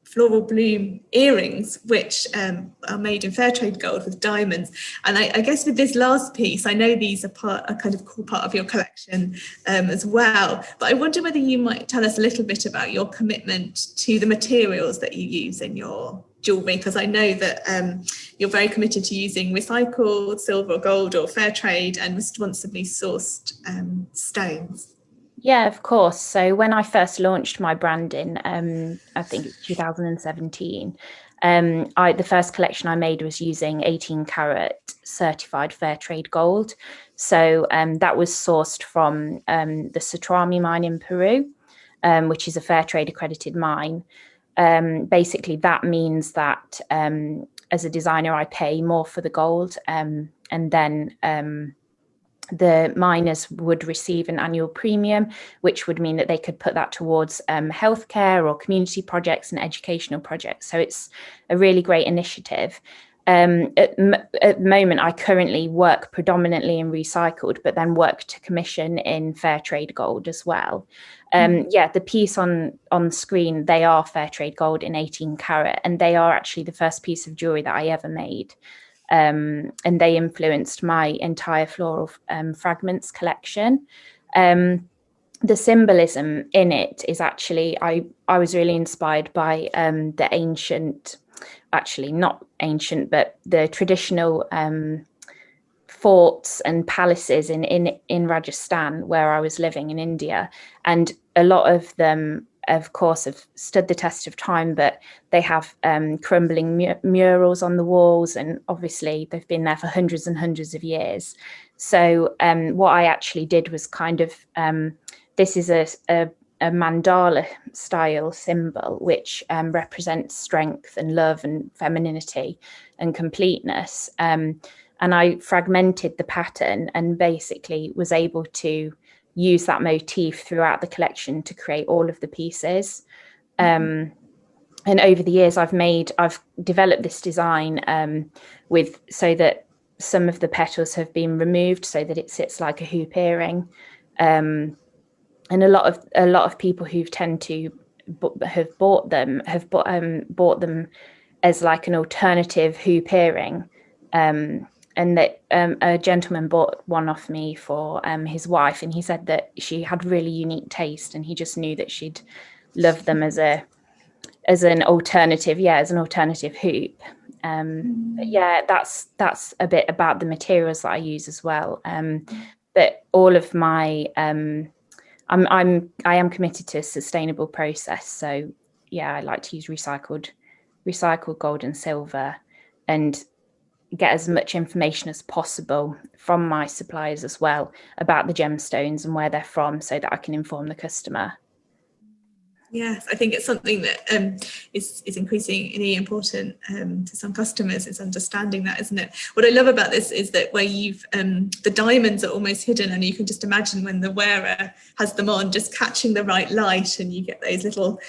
Speaker 1: floral bloom earrings, which are made in fair trade gold with diamonds. And I guess with this last piece, I know these are a kind of cool part of your collection as well. But I wonder whether you might tell us a little bit about your commitment to the materials that you use in your jewellery, because I know that you're very committed to using recycled silver or gold or fair trade and responsibly sourced stones.
Speaker 5: Yeah, of course. So when I first launched my brand in, I think it's 2017, the first collection I made was using 18 carat certified fair trade gold. So that was sourced from the Satrami mine in Peru, which is a fair trade accredited mine. Basically, that means that as a designer, I pay more for the gold, and then the miners would receive an annual premium, which would mean that they could put that towards healthcare or community projects and educational projects. So it's a really great initiative. At the moment, I currently work predominantly in recycled, but then work to commission in fair trade gold as well. The piece on the screen, they are fair trade gold in 18 carat, and they are actually the first piece of jewellery that I ever made. And they influenced my entire floral fragments collection. The symbolism in it is actually, I was really inspired by the ancient, actually not ancient, but the traditional forts and palaces in Rajasthan, where I was living in India. And a lot of them, of course, have stood the test of time, but they have crumbling murals on the walls, and obviously they've been there for hundreds and hundreds of years. So what I actually did was kind of, this is a mandala style symbol, which represents strength and love and femininity and completeness. and I fragmented the pattern and basically was able to use that motif throughout the collection to create all of the pieces. And over the years, I've developed this design so that some of the petals have been removed so that it sits like a hoop earring. And a lot of people who tend to have bought them as like an alternative hoop earring. And that a gentleman bought one off me for his wife, and he said that she had really unique taste, and he just knew that she'd love them as an alternative hoop. But yeah, that's a bit about the materials that I use as well. But all of my I am committed to a sustainable process. So yeah, I like to use recycled gold and silver, and get as much information as possible from my suppliers as well about the gemstones and where they're from, so that I can inform the customer.
Speaker 1: Yes, I think it's something that is increasingly important to some customers, is understanding that, isn't it? What I love about this is that where you've the diamonds are almost hidden, and you can just imagine when the wearer has them on, just catching the right light, and you get those little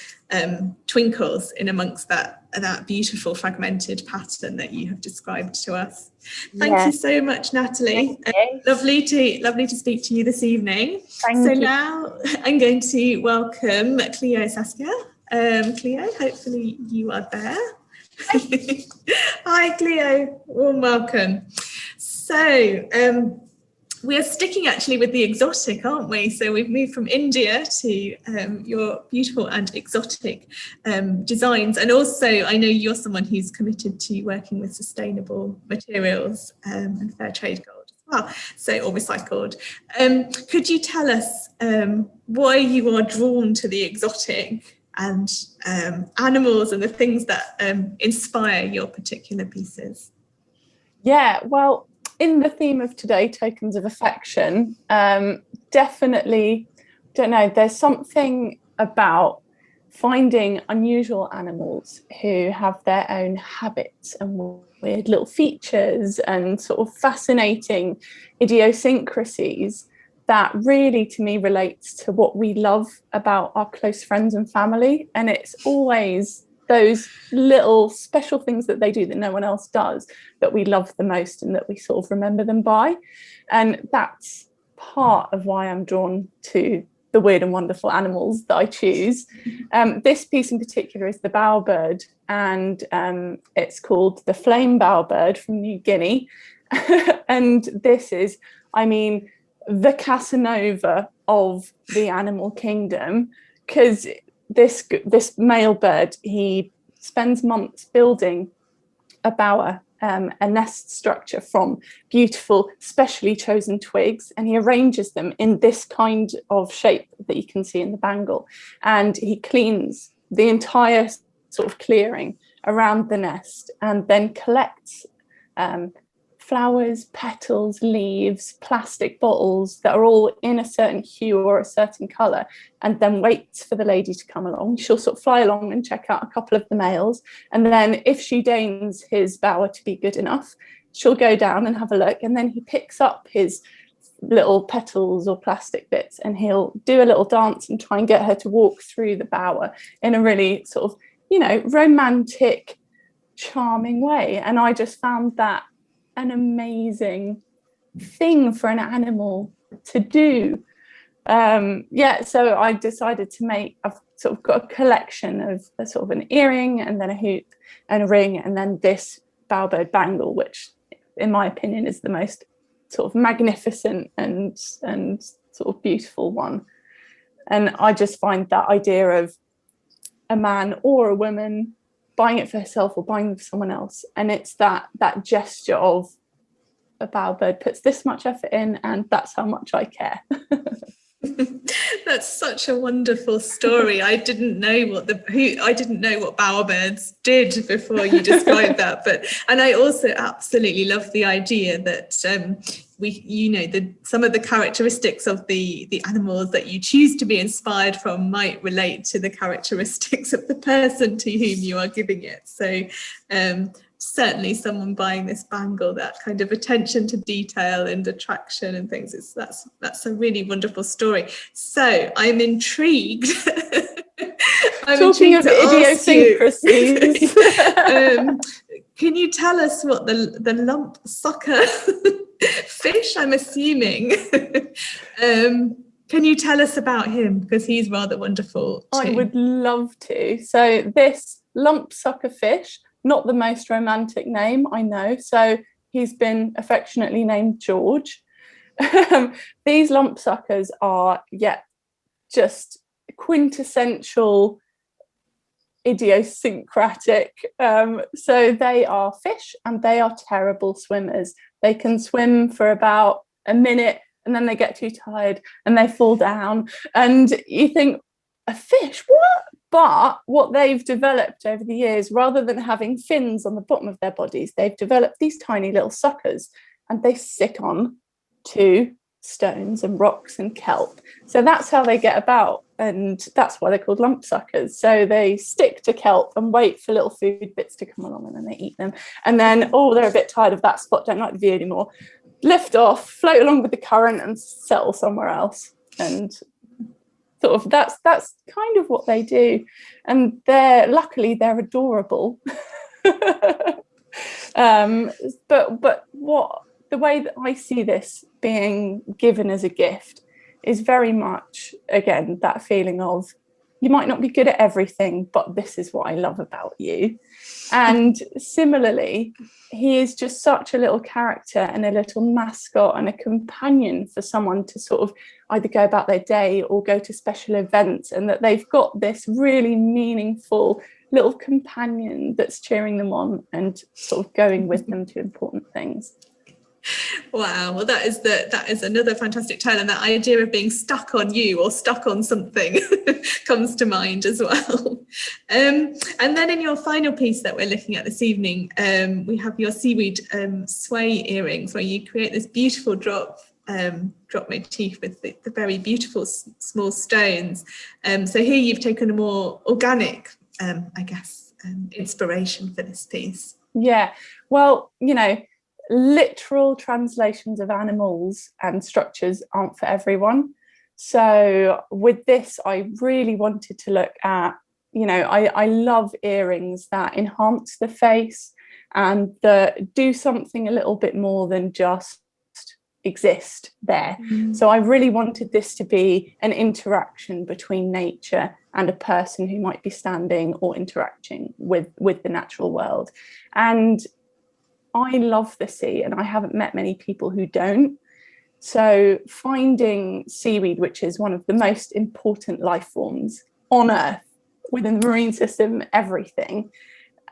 Speaker 1: twinkles in amongst that beautiful fragmented pattern that you have described to us. Thank you so much, Natalie. Lovely to speak to you this evening.
Speaker 5: Thank you.
Speaker 1: Now I'm going to welcome Clio Saskia. Clio, hopefully you are there. Hi, Clio. Warm welcome. So we are sticking actually with the exotic, aren't we? So we've moved from India to your beautiful and exotic designs. And also, I know you're someone who's committed to working with sustainable materials and fair trade gold as well, or recycled. Could you tell us why you are drawn to the exotic and animals and the things that inspire your particular pieces?
Speaker 6: Yeah, well, in the theme of today, tokens of affection, definitely, don't know, there's something about finding unusual animals who have their own habits and weird little features and sort of fascinating idiosyncrasies that really, to me, relates to what we love about our close friends and family. And it's always those little special things that they do that no one else does that we love the most and that we sort of remember them by. And that's part of why I'm drawn to the weird and wonderful animals that I choose. This piece in particular is the bowerbird, and it's called the flame bowerbird from New Guinea. And this is, I mean, the Casanova of the animal kingdom, because this male bird, he spends months building a bower, a nest structure from beautiful, specially chosen twigs, and he arranges them in this kind of shape that you can see in the bangle. And he cleans the entire sort of clearing around the nest, and then collects flowers, petals, leaves, plastic bottles that are all in a certain hue or a certain colour, and then waits for the lady to come along. She'll sort of fly along and check out a couple of the males, and then if she deigns his bower to be good enough, she'll go down and have a look, and then he picks up his little petals or plastic bits, and he'll do a little dance and try and get her to walk through the bower in a really sort of, you know, romantic, charming way. And I just found that an amazing thing for an animal to do. So I decided to I've sort of got a collection of a sort of an earring, and then a hoop and a ring, and then this bowerbird bangle, which in my opinion is the most sort of magnificent and sort of beautiful one. And I just find that idea of a man or a woman buying it for herself or buying it for someone else, and it's that gesture of a bowerbird puts this much effort in, and that's how much I care.
Speaker 1: That's such a wonderful story. I didn't know what bowerbirds did before you described that, and I also absolutely love the idea that some of the characteristics of the animals that you choose to be inspired from might relate to the characteristics of the person to whom you are giving it. So certainly someone buying this bangle, that kind of attention to detail and attraction and things. That's a really wonderful story. So I'm intrigued.
Speaker 6: Talking of idiosyncrasies.
Speaker 1: Can you tell us what the lump sucker fish, I'm assuming, can you tell us about him? Because he's rather wonderful too.
Speaker 6: I would love to. So this lump sucker fish, not the most romantic name, I know. So he's been affectionately named George. These lump suckers are, just quintessential idiosyncratic. So they are fish and they are terrible swimmers. They can swim for about a minute and then they get too tired and they fall down. And you think, a fish, what? But what they've developed over the years, rather than having fins on the bottom of their bodies, they've developed these tiny little suckers and they stick on to stones and rocks and kelp. So that's how they get about. And that's why they're called lump suckers. So they stick to kelp and wait for little food bits to come along and then they eat them. And then, they're a bit tired of that spot, don't like the view anymore. Lift off, float along with the current and settle somewhere else. And sort of that's kind of what they do. And luckily they're adorable. But what the way that I see this being given as a gift is very much, again, that feeling of you might not be good at everything, but this is what I love about you. And similarly, he is just such a little character and a little mascot and a companion for someone to sort of either go about their day or go to special events, and that they've got this really meaningful little companion that's cheering them on and sort of going with them to important things.
Speaker 1: Wow, well that is another fantastic tale, and that idea of being stuck on you or stuck on something comes to mind as well. And then in your final piece that we're looking at this evening, we have your seaweed sway earrings, where you create this beautiful drop motif with the very beautiful small stones. So here you've taken a more organic, inspiration for this piece.
Speaker 6: Yeah, well, literal translations of animals and structures aren't for everyone. So with this, I really wanted to look at, I love earrings that enhance the face and that do something a little bit more than just exist there. So I really wanted this to be an interaction between nature and a person who might be standing or interacting with the natural world. And I love the sea, and I haven't met many people who don't. So finding seaweed, which is one of the most important life forms on Earth, within the marine system, everything,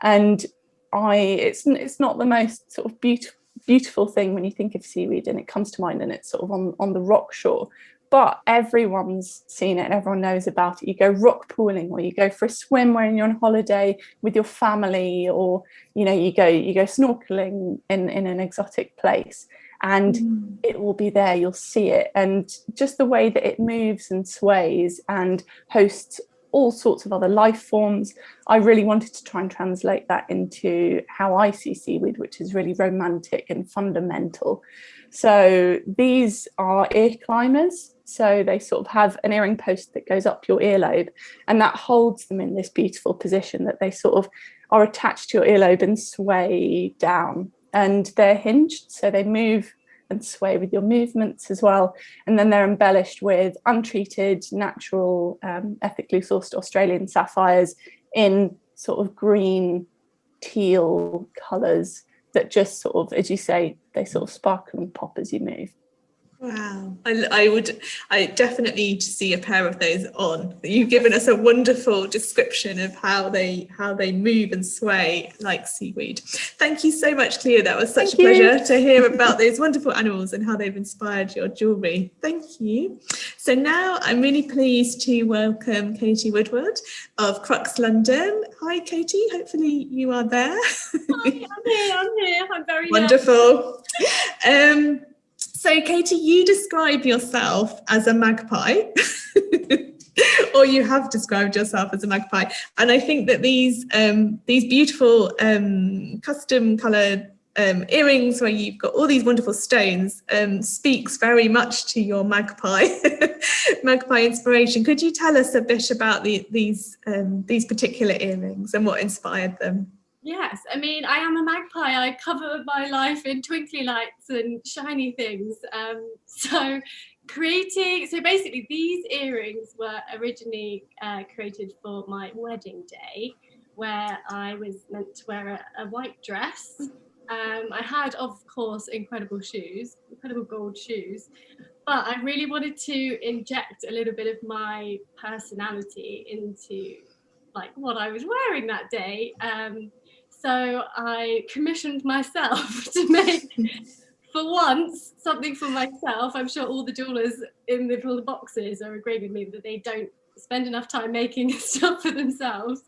Speaker 6: and it's not the most sort of beautiful thing when you think of seaweed, and it comes to mind, and it's sort of on the rock shore. But everyone's seen it and everyone knows about it. You go rock pooling, or you go for a swim when you're on holiday with your family, or you go snorkeling in an exotic place, and it will be there. You'll see it, and just the way that it moves and sways and hosts all sorts of other life forms. I really wanted to try and translate that into how I see seaweed, which is really romantic and fundamental. So these are ear climbers. So they sort of have an earring post that goes up your earlobe, and that holds them in this beautiful position that they sort of are attached to your earlobe and sway down. And they're hinged, so they move and sway with your movements as well. And then they're embellished with untreated, natural, ethically sourced Australian sapphires in sort of green, teal colours that just sort of, as you say, they sort of sparkle and pop as you move.
Speaker 1: Wow, I definitely need to see a pair of those on. You've given us a wonderful description of how they move and sway like seaweed. Thank you so much, Clio. That was such a pleasure to hear about those wonderful animals and how they've inspired your jewellery. Thank you. So now I'm really pleased to welcome Katie Woodward of Crux London. Hi, Katie. Hopefully you are there.
Speaker 7: Hi, I'm here. I'm very
Speaker 1: wonderful. So, Katie, you describe yourself as a magpie. or you have described yourself as a magpie. And I think that these beautiful custom coloured earrings where you've got all these wonderful stones speaks very much to your magpie inspiration. Could you tell us a bit about these particular earrings and what inspired them?
Speaker 7: Yes, I mean, I am a magpie. I cover my life in twinkly lights and shiny things. So basically these earrings were originally created for my wedding day, where I was meant to wear a white dress. I had, of course, incredible gold shoes, but I really wanted to inject a little bit of my personality into like what I was wearing that day. So I commissioned myself to make, for once, something for myself. I'm sure all the jewellers in all the boxes are agreeing with me that they don't spend enough time making stuff for themselves.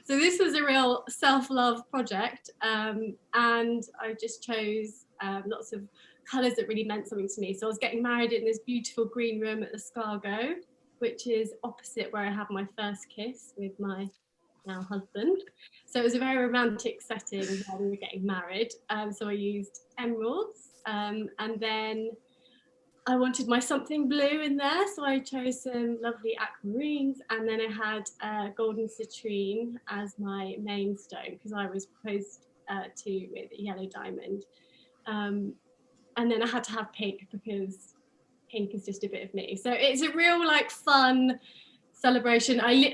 Speaker 7: So this was a real self-love project, and I just chose lots of colours that really meant something to me. So I was getting married in this beautiful green room at the Scargo, which is opposite where I had my first kiss with my now husband. So it was a very romantic setting where we were getting married. So I used emeralds, and then I wanted my something blue in there, so I chose some lovely aquamarines, and then I had golden citrine as my main stone because I was proposed to with a yellow diamond, and then I had to have pink because pink is just a bit of me. So it's a real like fun celebration. I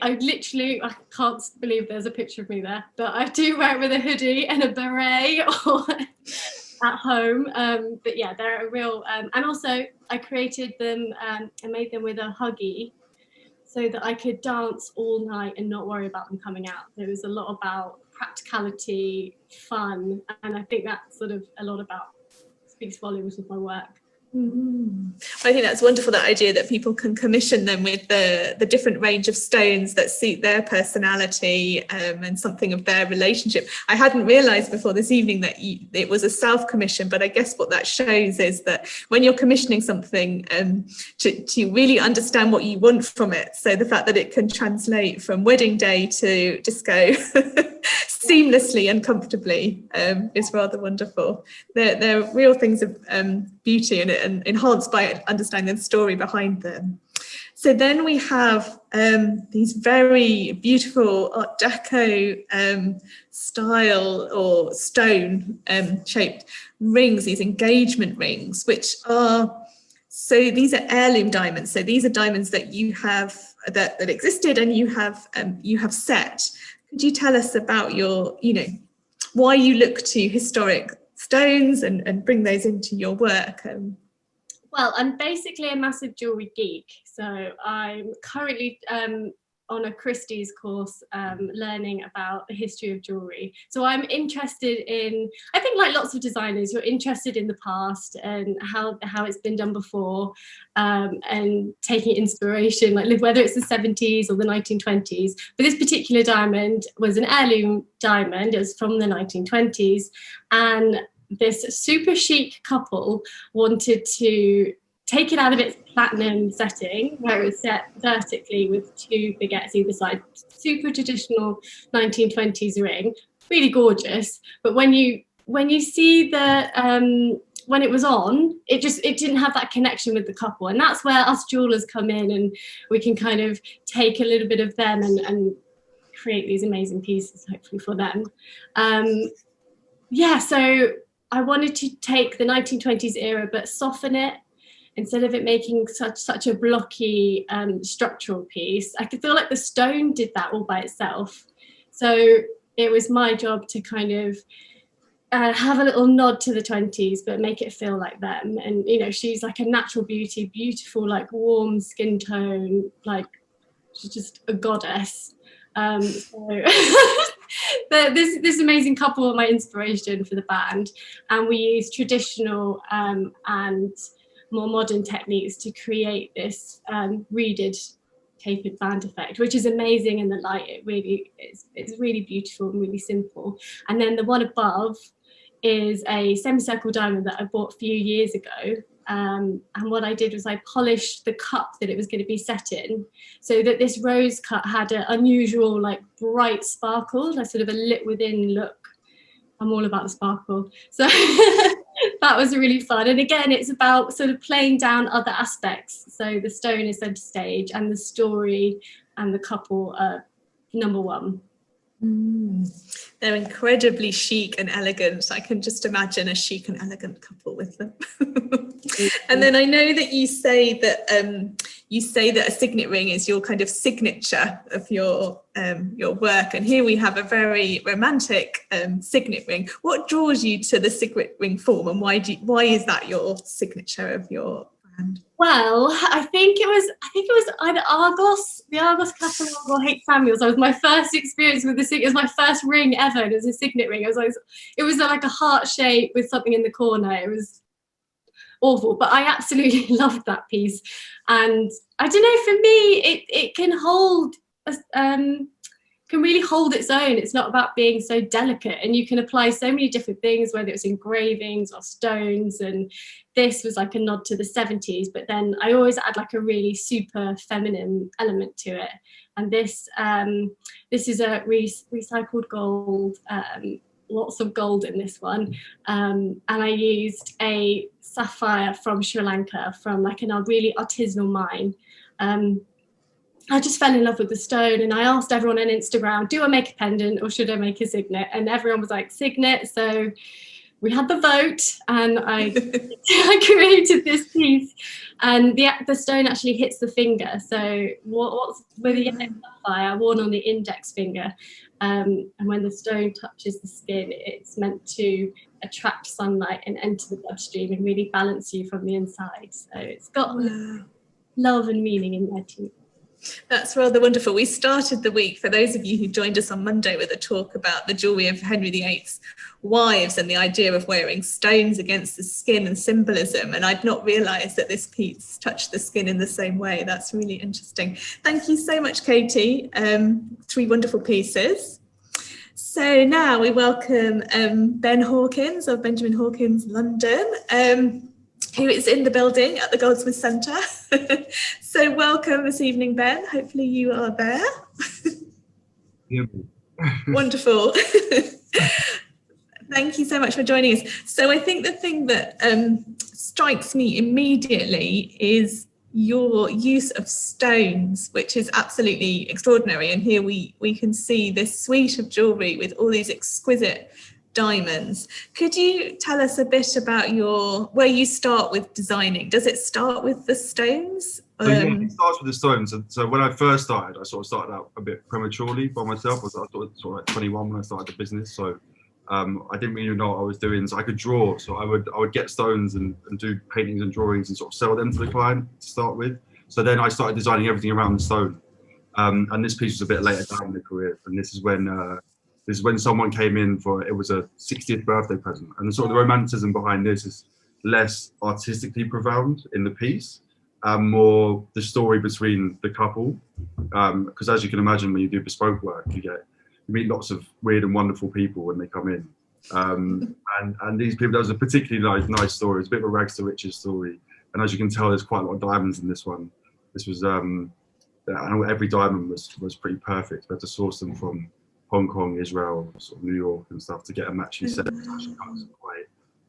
Speaker 7: can't believe there's a picture of me there, but I do wear it with a hoodie and a beret or at home. But yeah, they're a real, and also I created them and made them with a huggy so that I could dance all night and not worry about them coming out. There was a lot about practicality, fun, and I think that sort of a lot about speaks volumes of my work.
Speaker 1: Mm-hmm. I think that's wonderful, that idea that people can commission them with the different range of stones that suit their personality and something of their relationship. I hadn't realised before this evening that it was a self-commission, but I guess what that shows is that when you're commissioning something to really understand what you want from it, so the fact that it can translate from wedding day to disco seamlessly and comfortably is rather wonderful. They're real things of beauty and enhanced by understanding the story behind them. So then we have these very beautiful Art Deco style or stone shaped rings, these engagement rings, which are, so these are heirloom diamonds. So these are diamonds that you have that existed and you have set. Could you tell us about your, why you look to historic stones and bring those into your work?
Speaker 7: Well, I'm basically a massive jewellery geek. So I'm currently on a Christie's course learning about the history of jewellery. So I'm interested in, I think like lots of designers, you're interested in the past and how it's been done before, and taking inspiration, like whether it's the 70s or the 1920s. But this particular diamond was an heirloom diamond. It was from the 1920s. And this super chic couple wanted to take it out of its platinum setting, where it was set vertically with two baguettes either side. Super traditional 1920s ring, really gorgeous. But when you see the when it was on, it didn't have that connection with the couple, and that's where us jewelers come in, and we can kind of take a little bit of them and create these amazing pieces, hopefully for them. So I wanted to take the 1920s era but soften it. Instead of it making such a blocky structural piece, I could feel like the stone did that all by itself. So it was my job to kind of have a little nod to the 20s, but make it feel like them. And, she's like a natural beauty, beautiful, like warm skin tone, like she's just a goddess. This amazing couple were my inspiration for the band, and we use traditional and more modern techniques to create this reeded tapered band effect, which is amazing in the light. It's really beautiful and really simple. And then the one above is a semicircle diamond that I bought a few years ago, and what I did was I polished the cup that it was going to be set in, so that this rose cut had an unusual, like, bright sparkle, like sort of a lit within look. I'm all about the sparkle, so that was really fun. And again, it's about sort of playing down other aspects. So the stone is center stage, and the story and the couple are number one.
Speaker 1: They're incredibly chic and elegant. I can just imagine a chic and elegant couple with them. And then I know that you say that a signet ring is your kind of signature of your work. And here we have a very romantic signet ring. What draws you to the signet ring form, and why is that your signature of your brand?
Speaker 7: Well, I think it was either Argos, the Argos catalogue, or Haight Samuels. That was my first experience with the signet. It was my first ring ever, and it was a signet ring. It was like a heart shape with something in the corner. It was awful, but I absolutely loved that piece. And I don't know, for me, it can hold, can really hold its own. It's not about being so delicate, and you can apply so many different things, whether it's engravings or stones. And this was like a nod to the 70s, but then I always add like a really super feminine element to it. And this is a recycled gold, lots of gold in this one, and I used a sapphire from Sri Lanka, from like a really artisanal mine. I just fell in love with the stone, and I asked everyone on Instagram, do I make a pendant or should I make a signet? And everyone was like, signet. So we had the vote, and I created this piece. And the stone actually hits the finger. So what's with the sapphire worn on the index finger, and when the stone touches the skin, it's meant to attract sunlight and enter the bloodstream and really balance you from the inside. So it's got love and meaning in there too.
Speaker 1: That's rather wonderful. We started the week, for those of you who joined us on Monday, with a talk about the jewellery of Henry VIII's wives and the idea of wearing stones against the skin and symbolism. And I'd not realised that this piece touched the skin in the same way. That's really interesting. Thank you so much, Katie. 3 wonderful pieces. So now we welcome Ben Hawkins of Benjamin Hawkins London, who is in the building at the Goldsmiths Centre. So welcome this evening, Ben. Hopefully you are there.
Speaker 8: Yeah.
Speaker 1: Wonderful. Thank you so much for joining us. So I think the thing that strikes me immediately is your use of stones, which is absolutely extraordinary. And here we can see this suite of jewellery with all these exquisite diamonds. Could you tell us a bit about where you start with designing? Does it start with the stones?
Speaker 8: So yeah, it starts with the stones. So when I first started, I sort of started out a bit prematurely by myself. I was sort of like 21 when I started the business. So I didn't really know what I was doing. So I could draw. So I would get stones and do paintings and drawings and sort of sell them to the client to start with. So then I started designing everything around the stone. And this piece was a bit later down in the career. And this is when someone came in it was a 60th birthday present. And sort of the romanticism behind this is less artistically profound in the piece, more the story between the couple. Because as you can imagine, when you do bespoke work, you meet lots of weird and wonderful people when they come in. And these people, that was a particularly nice story. It's a bit of a rags to riches story. And as you can tell, there's quite a lot of diamonds in this one. This was, and every diamond was pretty perfect. We had to source them from Hong Kong, Israel, sort of New York and stuff to get a matching set.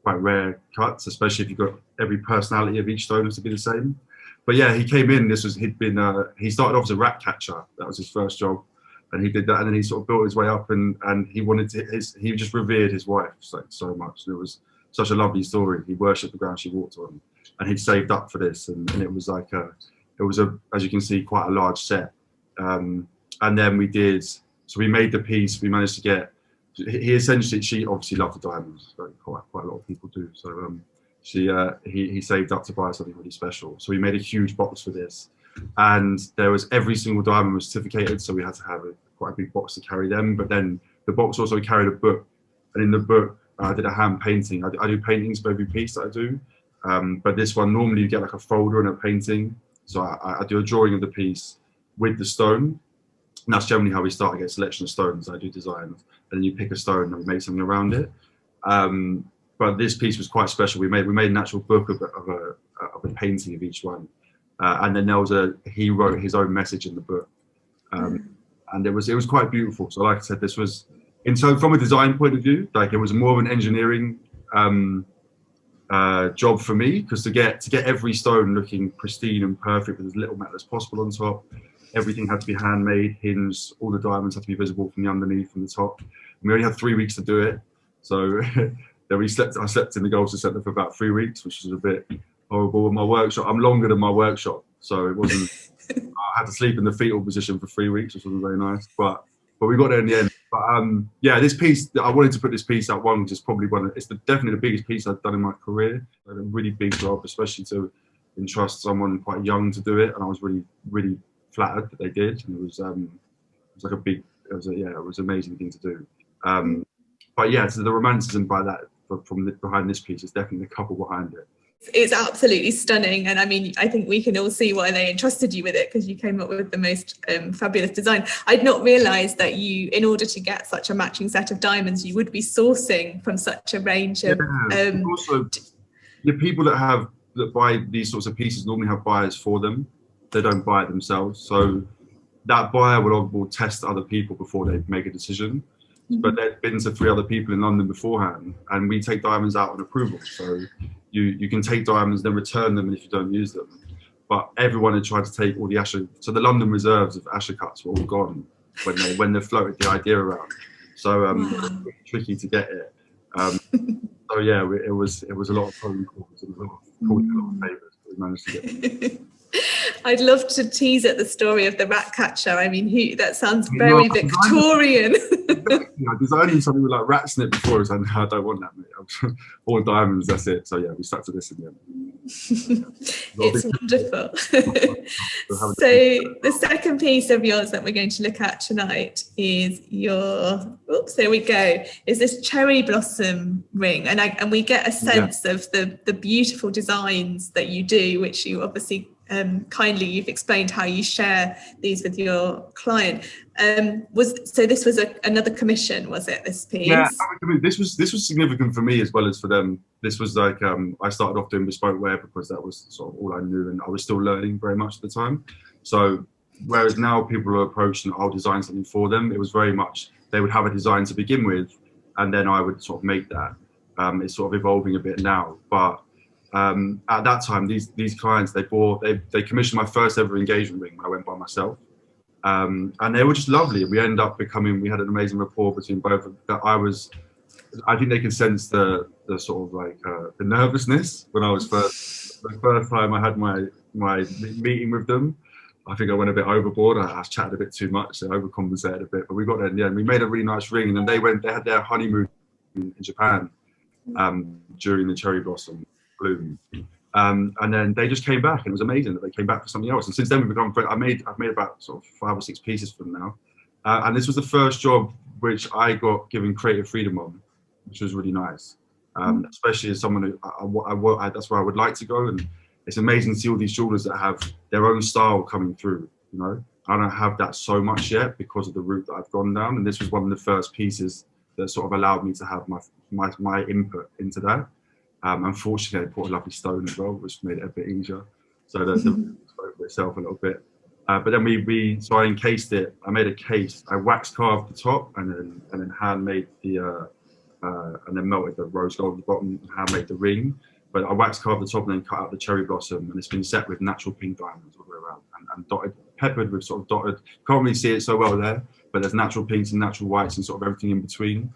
Speaker 8: Quite rare cuts, especially if you've got every personality of each stone has to be the same. But yeah, he came in, he started off as a rat catcher. That was his first job. And he did that, and then he sort of built his way up, and he he just revered his wife so much. And it was such a lovely story. He worshipped the ground she walked on, and he'd saved up for this, and it was like as you can see, quite a large set. And then we made the piece. We managed to get. She obviously loved the diamonds, like quite a lot of people do. So he saved up to buy something really special. So we made a huge box for this. And there was every single diamond was certificated, so we had to have quite a big box to carry them. But then the box also carried a book, and in the book I did a hand painting. I do paintings for every piece that I do, but this one normally you get like a folder and a painting. So I do a drawing of the piece with the stone, and that's generally how we start. I get a selection of stones. I do designs, and then you pick a stone and we make something around it. But this piece was quite special. We made an actual book of of a painting of each one. And then he wrote his own message in the book. And it was quite beautiful. So like I said, this was, from a design point of view, like it was more of an engineering job for me, because to get every stone looking pristine and perfect with as little metal as possible on top, everything had to be handmade, hinged, all the diamonds had to be visible from the underneath and the top. And we only had 3 weeks to do it. So then I slept in the Goldsmiths Centre for about 3 weeks, which was a bit horrible. In my workshop, I'm longer than my workshop, so it wasn't, I had to sleep in the fetal position for 3 weeks, which wasn't very nice, but we got there in the end. But yeah, this piece, I wanted to put this piece out, one, which is probably definitely the biggest piece I've done in my career. Like a really big job, especially to entrust someone quite young to do it, and I was really, really flattered that they did. And it was like it was an amazing thing to do. But yeah, so the romanticism behind this piece is definitely the couple behind it.
Speaker 1: It's absolutely stunning, and I mean, I think we can all see why they entrusted you with it, because you came up with the most fabulous design. I'd not realised that you, in order to get such a matching set of diamonds, you would be sourcing from such a range of.
Speaker 8: Also, the people that buy these sorts of pieces normally have buyers for them. They don't buy it themselves, so that buyer will test other people before they make a decision. But they've been to 3 other people in London beforehand, and we take diamonds out on approval. So you can take diamonds, then return them if you don't use them. But everyone had tried to take all the Asher, so the London reserves of Asher cuts were all gone when they floated the idea around. So it was really tricky to get it. So yeah, it was a lot of phone calls, it was a lot of favours, but we managed to get it.
Speaker 1: I'd love to tease at the story of the rat catcher. I mean, that sounds very Victorian.
Speaker 8: Exactly. I designed something with like rats in it before. I was like, no, I don't want that, mate. All diamonds, that's it. So yeah, we stuck to this in the end.
Speaker 1: It's wonderful. So the second piece of yours that we're going to look at tonight is there we go, is this cherry blossom ring. And we get a sense of the beautiful designs that you do, which you obviously kindly, you've explained how you share these with your client. So this was another commission, was it, this piece?
Speaker 8: Yeah, this was significant for me as well as for them. This was like, I started off doing bespoke wear because that was sort of all I knew, and I was still learning very much at the time. So whereas now people are approaching, I'll design something for them, it was very much, they would have a design to begin with, and then I would sort of make that. It's sort of evolving a bit now, but at that time, these clients, they commissioned my first ever engagement ring when I went by myself, and they were just lovely. We ended up we had an amazing rapport between both of them. I think they could sense the sort of like the nervousness when I was the first time I had my meeting with them. I think I went a bit overboard. I chatted a bit too much, so I overcompensated a bit, but we got there in the end. We made a really nice ring, and then they had their honeymoon in Japan during the cherry blossom bloom, and then they just came back, and it was amazing that they came back for something else. And since then we've become friends. I've made about sort of 5 or 6 pieces for them now, and this was the first job which I got given creative freedom on, which was really nice, especially as someone who that's where I would like to go. And it's amazing to see all these jewelers that have their own style coming through. You know, I don't have that so much yet because of the route that I've gone down, and this was one of the first pieces that sort of allowed me to have my input into that. Unfortunately, I put a lovely stone as well, which made it a bit easier. So the spoke for itself a little bit. But then so I encased it. I made a case. I wax carved the top, and then hand made and then melted the rose gold at the bottom, and hand made the ring. But I wax carved the top and then cut out the cherry blossom, and it's been set with natural pink diamonds all the way around, and peppered with sort of dotted. Can't really see it so well there, but there's natural pinks and natural whites and sort of everything in between.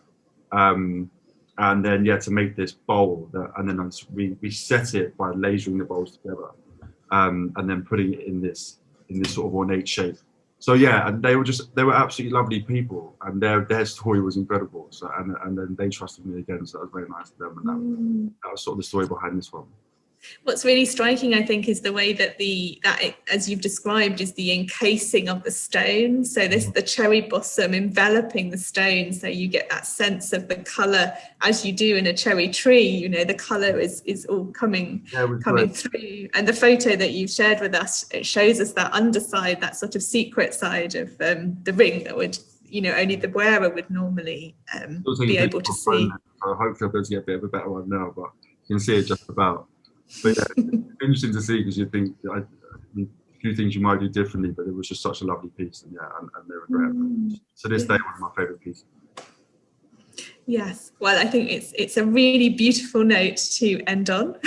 Speaker 8: And then to make this bowl, and then we set it by lasering the bowls together, and then putting it in this sort of ornate shape. So yeah, and they were absolutely lovely people, and their story was incredible. So and then they trusted me again, so that was very nice of them, and that was sort of the story behind this one.
Speaker 1: What's really striking, I think, is the way that as you've described, is the encasing of the stone. So the cherry blossom enveloping the stone, so you get that sense of the colour as you do in a cherry tree. You know, the colour is all coming through. And the photo that you've shared with us, it shows us that underside, that sort of secret side of the ring that would, only the wearer would normally be able to see.
Speaker 8: So hopefully I'll be able to get a bit of a better one now, but you can see it just about. But yeah, it's interesting to see, because you think a few things you might do differently, but it was just such a lovely piece, and yeah, and they were great. To this day, one of my favourite pieces.
Speaker 1: Yes, well, I think it's a really beautiful note to end on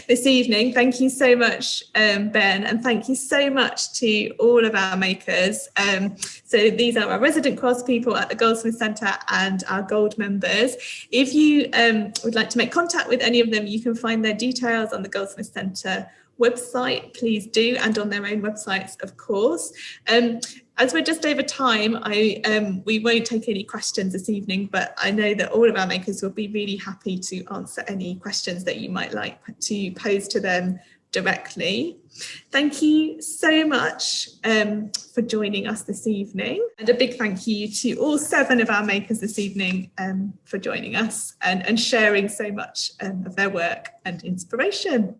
Speaker 1: this evening. Thank you so much, Ben, and thank you so much to all of our makers. So these are our resident craftspeople at the Goldsmiths Centre and our gold members. If you would like to make contact with any of them, you can find their details on the Goldsmiths Centre website, please do, and on their own websites, of course. As we're just over time, we won't take any questions this evening, but I know that all of our makers will be really happy to answer any questions that you might like to pose to them directly. Thank you so much for joining us this evening, and a big thank you to all 7 of our makers this evening for joining us and sharing so much of their work and inspiration.